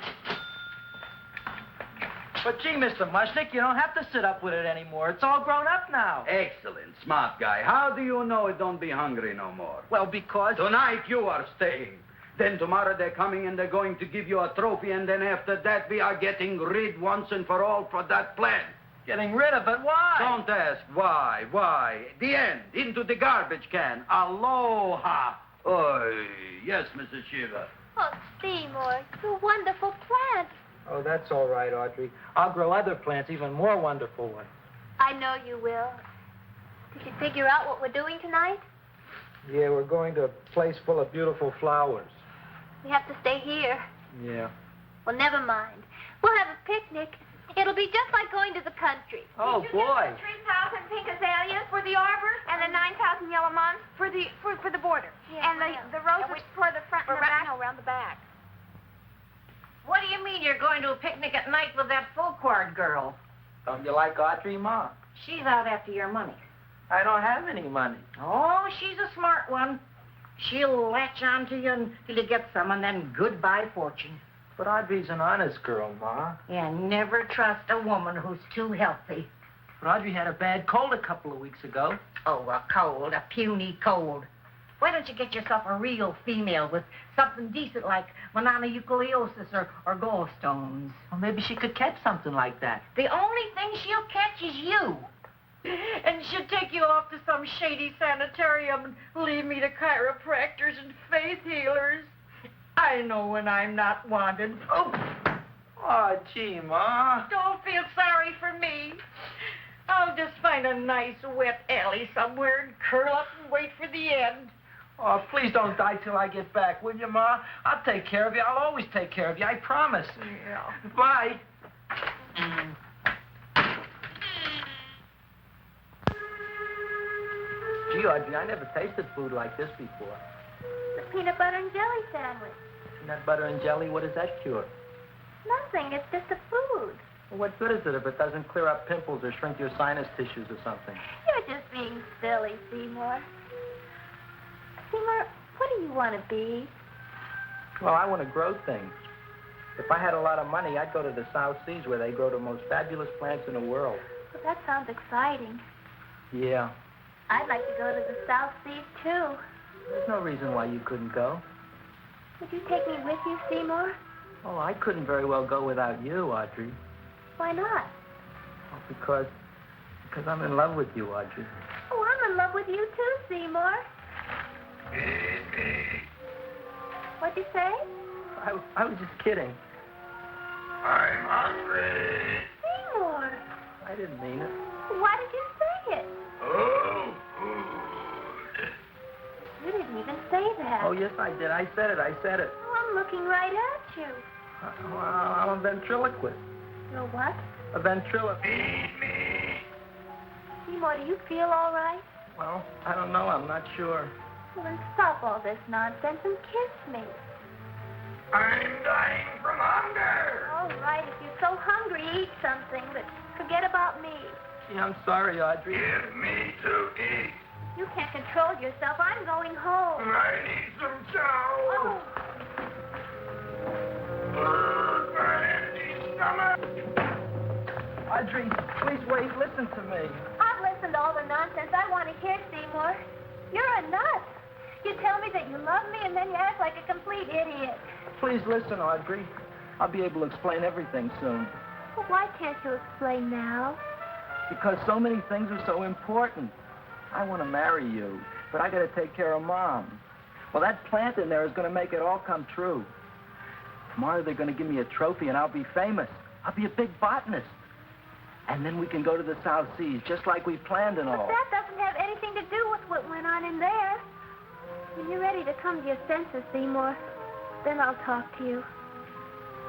But gee, Mr. Mushnik, you don't have to sit up with it anymore. It's all grown up now. Excellent, smart guy. How do you know it don't be hungry no more? Well, because... Tonight you are staying. Then tomorrow they're coming and they're going to give you a trophy, and then after that we are getting rid once and for all for that plant. Getting rid of it? Why? Don't ask why. Why? The end. Into the garbage can. Aloha. Oy. Yes, Mrs. Shiva. Oh, Seymour, it's a wonderful plant. Oh, that's all right, Audrey. I'll grow other plants, even more wonderful ones. I know you will. Did you figure out what we're doing tonight? Yeah, we're going to a place full of beautiful flowers. We have to stay here. Yeah. Well, never mind. We'll have a picnic. It'll be just like going to the country. Oh, boy. 3,000 pink azaleas for the arbor, and the 9,000 yellow mums for the border. Yeah, and the roses for the front and the back. No, around the back. What do you mean you're going to a picnic at night with that full-quart girl? Don't you like Audrey, Ma? She's out after your money. I don't have any money. Oh, she's a smart one. She'll latch on to you until you get some, and then goodbye fortune. But Audrey's an honest girl, Ma. And never trust a woman who's too healthy. But Audrey had a bad cold a couple of weeks ago. Oh, a cold, a puny cold. Why don't you get yourself a real female with something decent like mononucleosis or gallstones? Well, maybe she could catch something like that. The only thing she'll catch is you. And she'll take you off to some shady sanitarium and leave me to chiropractors and faith healers. I know when I'm not wanted. Oh, gee, Ma. Don't feel sorry for me. I'll just find a nice wet alley somewhere and curl up and wait for the end. Oh, please don't die till I get back, will you, Ma? I'll take care of you. I'll always take care of you. I promise. Yeah. Bye. Gee, Audrey, I never tasted food like this before. The peanut butter and jelly sandwich. Peanut butter and jelly, what does that cure? Nothing. It's just a food. Well, what good is it if it doesn't clear up pimples or shrink your sinus tissues or something? You're just being silly, Seymour. Seymour, what do you want to be? Well, I want to grow things. If I had a lot of money, I'd go to the South Seas where they grow the most fabulous plants in the world. Well, that sounds exciting. Yeah. I'd like to go to the South Seas, too. There's no reason why you couldn't go. Would you take me with you, Seymour? Oh, I couldn't very well go without you, Audrey. Why not? Oh, because I'm in love with you, Audrey. Oh, I'm in love with you, too, Seymour. What'd you say? I was just kidding. I'm hungry. Seymour. I didn't mean it. Why did you say it? Oh, food. You didn't even say that. Oh, yes, I did. I said it. Oh, I'm looking right at you. Well, I'm a ventriloquist. You're what? A ventriloquist. Feed me. Seymour, do you feel all right? Well, I don't know. I'm not sure. Well, then stop all this nonsense and kiss me. I'm dying from hunger. All right, if you're so hungry, eat something, but forget about me. Gee, I'm sorry, Audrey. Give me to eat. You can't control yourself. I'm going home. I need some chow. Oh. My empty stomach. Audrey, please wait. Listen to me. I've listened to all the nonsense I want to hear, Seymour. You're a nut. You tell me that you love me, and then you act like a complete idiot. Please listen, Audrey. I'll be able to explain everything soon. Well, why can't you explain now? Because so many things are so important. I want to marry you, but I got to take care of Mom. Well, that plant in there is going to make it all come true. Tomorrow they're going to give me a trophy, and I'll be famous. I'll be a big botanist. And then we can go to the South Seas, just like we planned and all. But that doesn't have anything to do with what went on in there. When you're ready to come to your senses, Seymour, then I'll talk to you.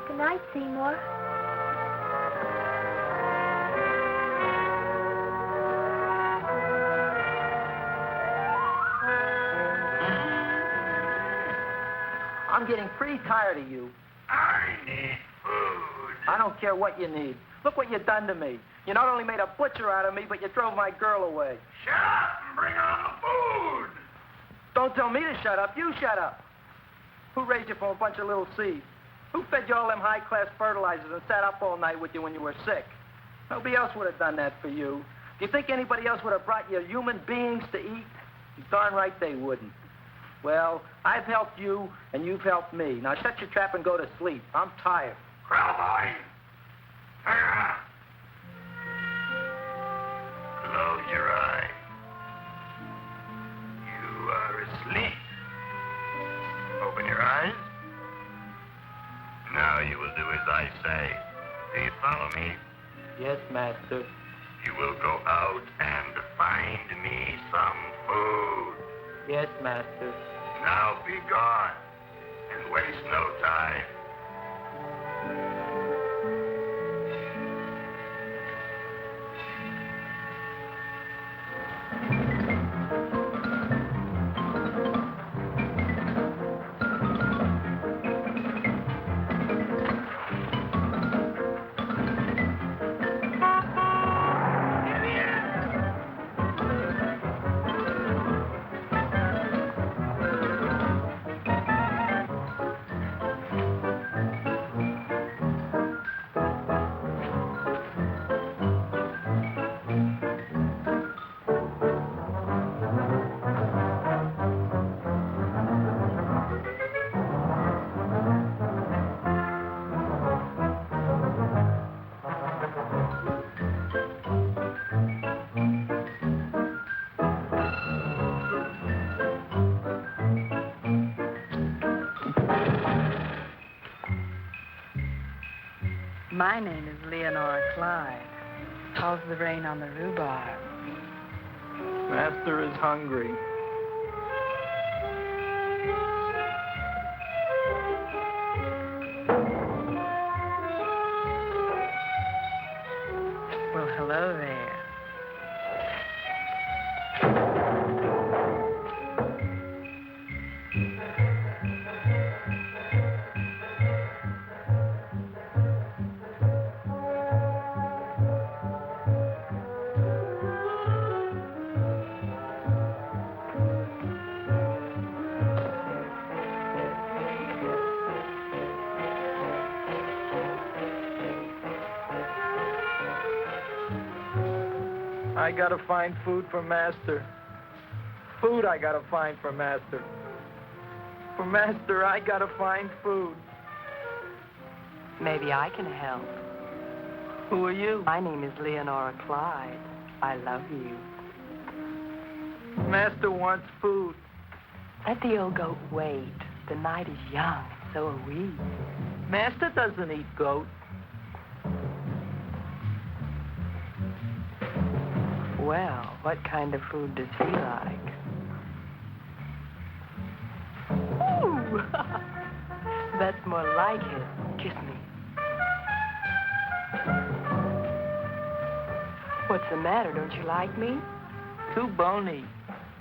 Good night, Seymour. I'm getting pretty tired of you. I need food. I don't care what you need. Look what you've done to me. You not only made a butcher out of me, but you drove my girl away. Shut up and bring on the food. Don't tell me to shut up. You shut up. Who raised you from a bunch of little seeds? Who fed you all them high-class fertilizers and sat up all night with you when you were sick? Nobody else would have done that for you. Do you think anybody else would have brought you human beings to eat? You're darn right they wouldn't. Well, I've helped you, and you've helped me. Now shut your trap and go to sleep. I'm tired. Crowboy. Close your eyes. You are asleep. Open your eyes. Now you will do as I say. Do you follow me? Yes, master. You will go out and Find me some food. Yes, master. Now be gone and waste no time. My name is Leonora Clyde. How's the rain on the rhubarb? Master is hungry. Well, hello there. I gotta find food for Master. Food I gotta find for Master. For Master, I gotta find food. Maybe I can help. Who are you? My name is Leonora Clyde. I love you. Master wants food. Let the old goat wait. The night is young, so are we. Master doesn't eat goat. Well, what kind of food does he like? Ooh! That's more like it. Kiss me. What's the matter? Don't you like me? Too bony.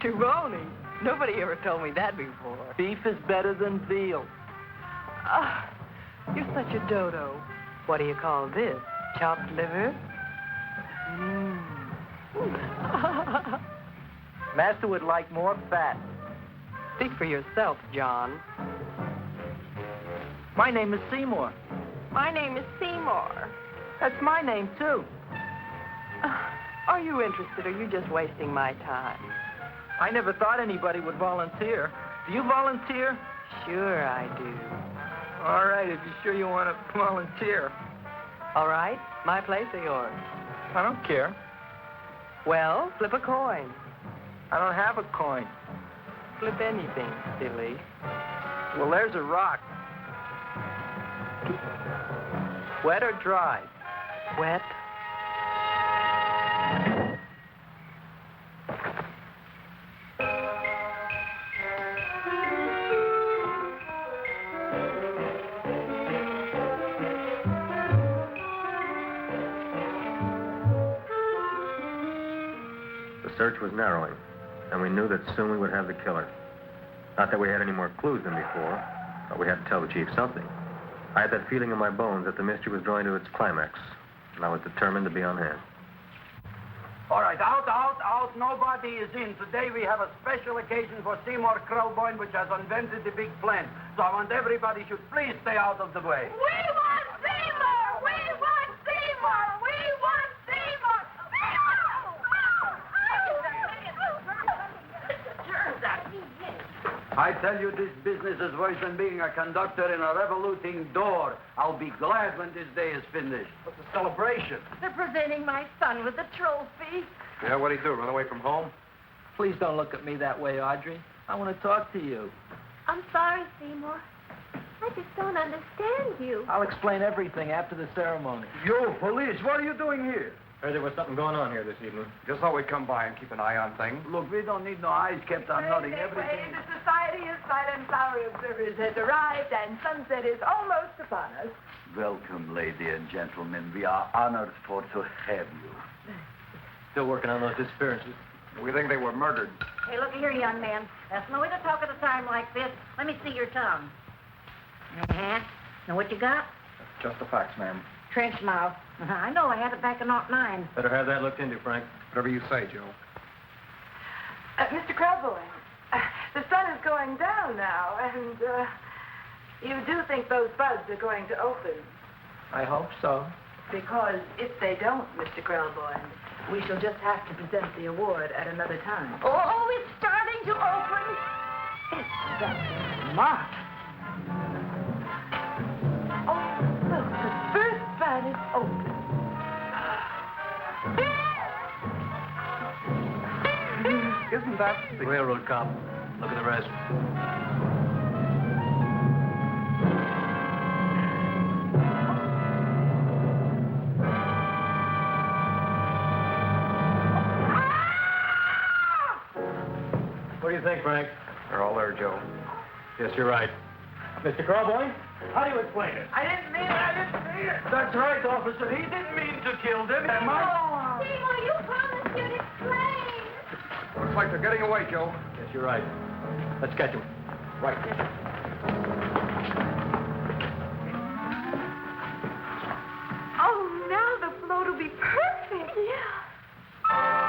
Too bony? Nobody ever told me that before. Beef is better than veal. Ah, you're such a dodo. What do you call this? Chopped liver? Master would like more fat. Speak for yourself, John. My name is Seymour. My name is Seymour. That's my name, too. Are you interested, or are you just wasting my time? I never thought anybody would volunteer. Do you volunteer? Sure I do. All right, if you're sure you want to volunteer. All right, my place or yours? I don't care. Well, flip a coin. I don't have a coin. Flip anything, silly. Well, there's a rock. Wet or dry? Wet. The search was narrowing, and we knew that soon we would have the killer. Not that we had any more clues than before, but we had to tell the chief something. I had that feeling in my bones that the mystery was drawing to its climax, and I was determined to be on hand. All right, out. Nobody is in. Today we have a special occasion for Seymour Krelboyne, which has invented the big plan. So I want everybody should please stay out of the way. We want Seymour! We want Seymour! We want Seymour! I tell you, this business is worse than being a conductor in a revoluting door. I'll be glad when this day is finished. What's the celebration? They're presenting my son with a trophy. Yeah, what'd he do? Run away from home? Please don't look at me that way, Audrey. I want to talk to you. I'm sorry, Seymour. I just don't understand you. I'll explain everything after the ceremony. You, police, what are you doing here? Heard there was something going on here this evening. Just thought we'd come by and keep an eye on things. Look, we don't need no eyes kept on nothing. Wait, Everything. the Society of Silent Flower Observers has arrived, and sunset is almost upon us. Welcome, lady and gentlemen. We are honored for to have you. Still working on those disappearances. We think they were murdered. Hey, look here, young man. That's no way to talk at a time like this. Let me see your tongue. Uh-huh. Know what you got? Just the facts, ma'am. Trench mouth. I know. I had it back in '09. Better have that looked into, Frank. Whatever you say, Joe. Mr. Krelboy, the sun is going down now, and you do think those buds are going to open? I hope so. Because if they don't, Mr. Krelboy, we shall just have to present the award at another time. Oh, it's starting to open. It's that moth. Oh, look, the first bud is open. Isn't that The railroad cop. Look at the rest. What do you think, Frank? They're all there, Joe. Yes, you're right. Mr. Crawboy, how do you explain it? I didn't mean it. That's right, officer. He didn't mean to kill them. Am I? Seymour, you promised you'd explain. Looks like they're getting away, Joe. Yes, you're right. Let's catch him. Right. Oh, now the float will be perfect. Yeah.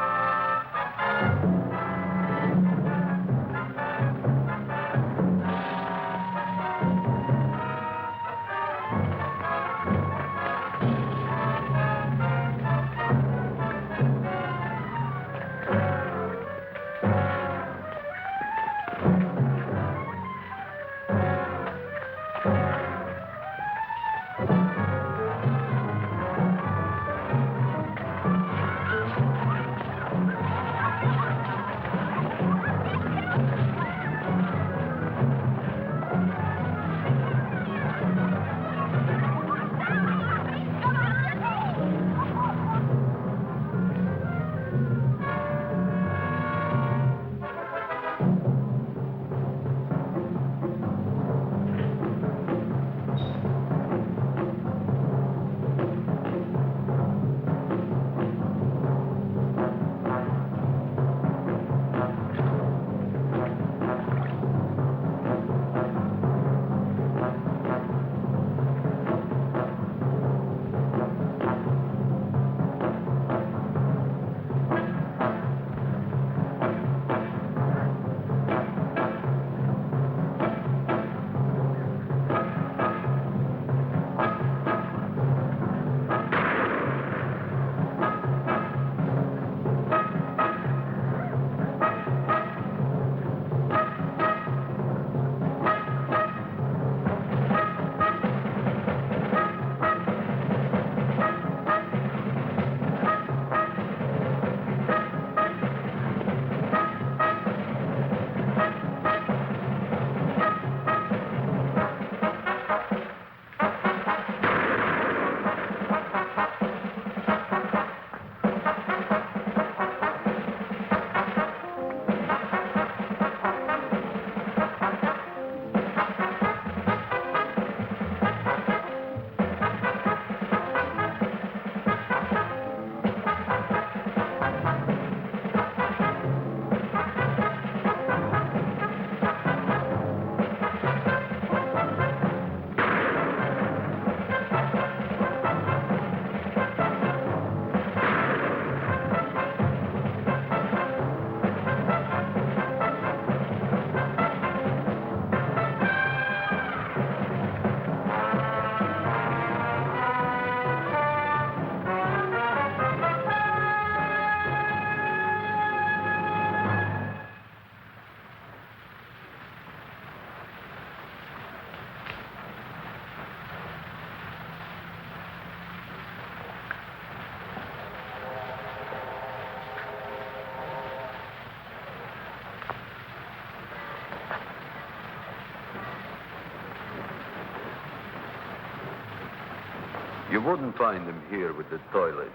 You wouldn't find them here with the toilets.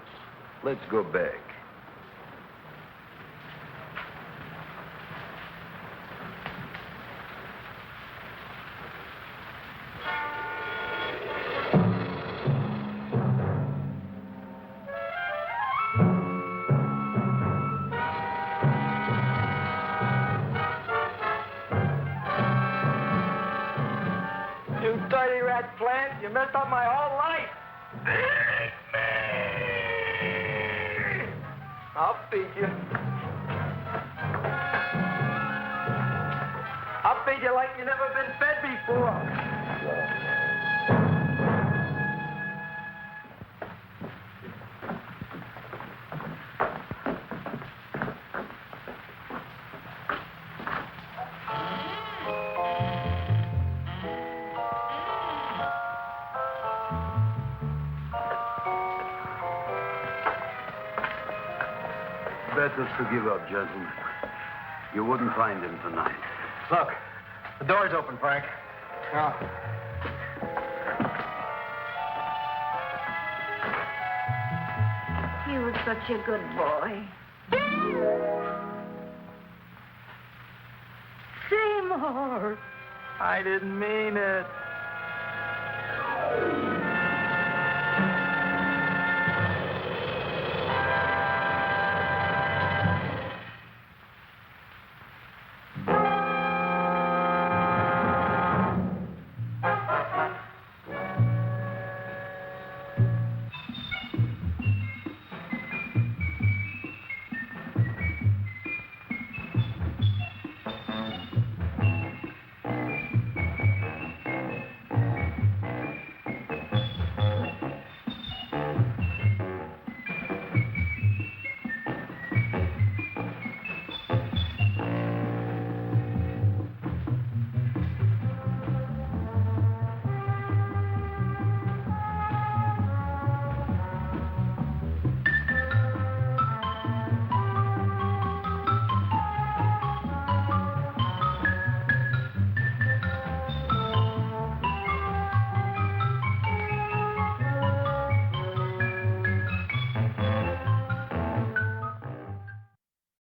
Let's go back. You dirty rat plant, you messed up my whole life. I'll feed you. I'll feed you like you've never been fed before. Better to give up, gentlemen. You wouldn't find him tonight. Look, the door's open, Frank. Now, He was such a good boy. Seymour! I didn't mean it.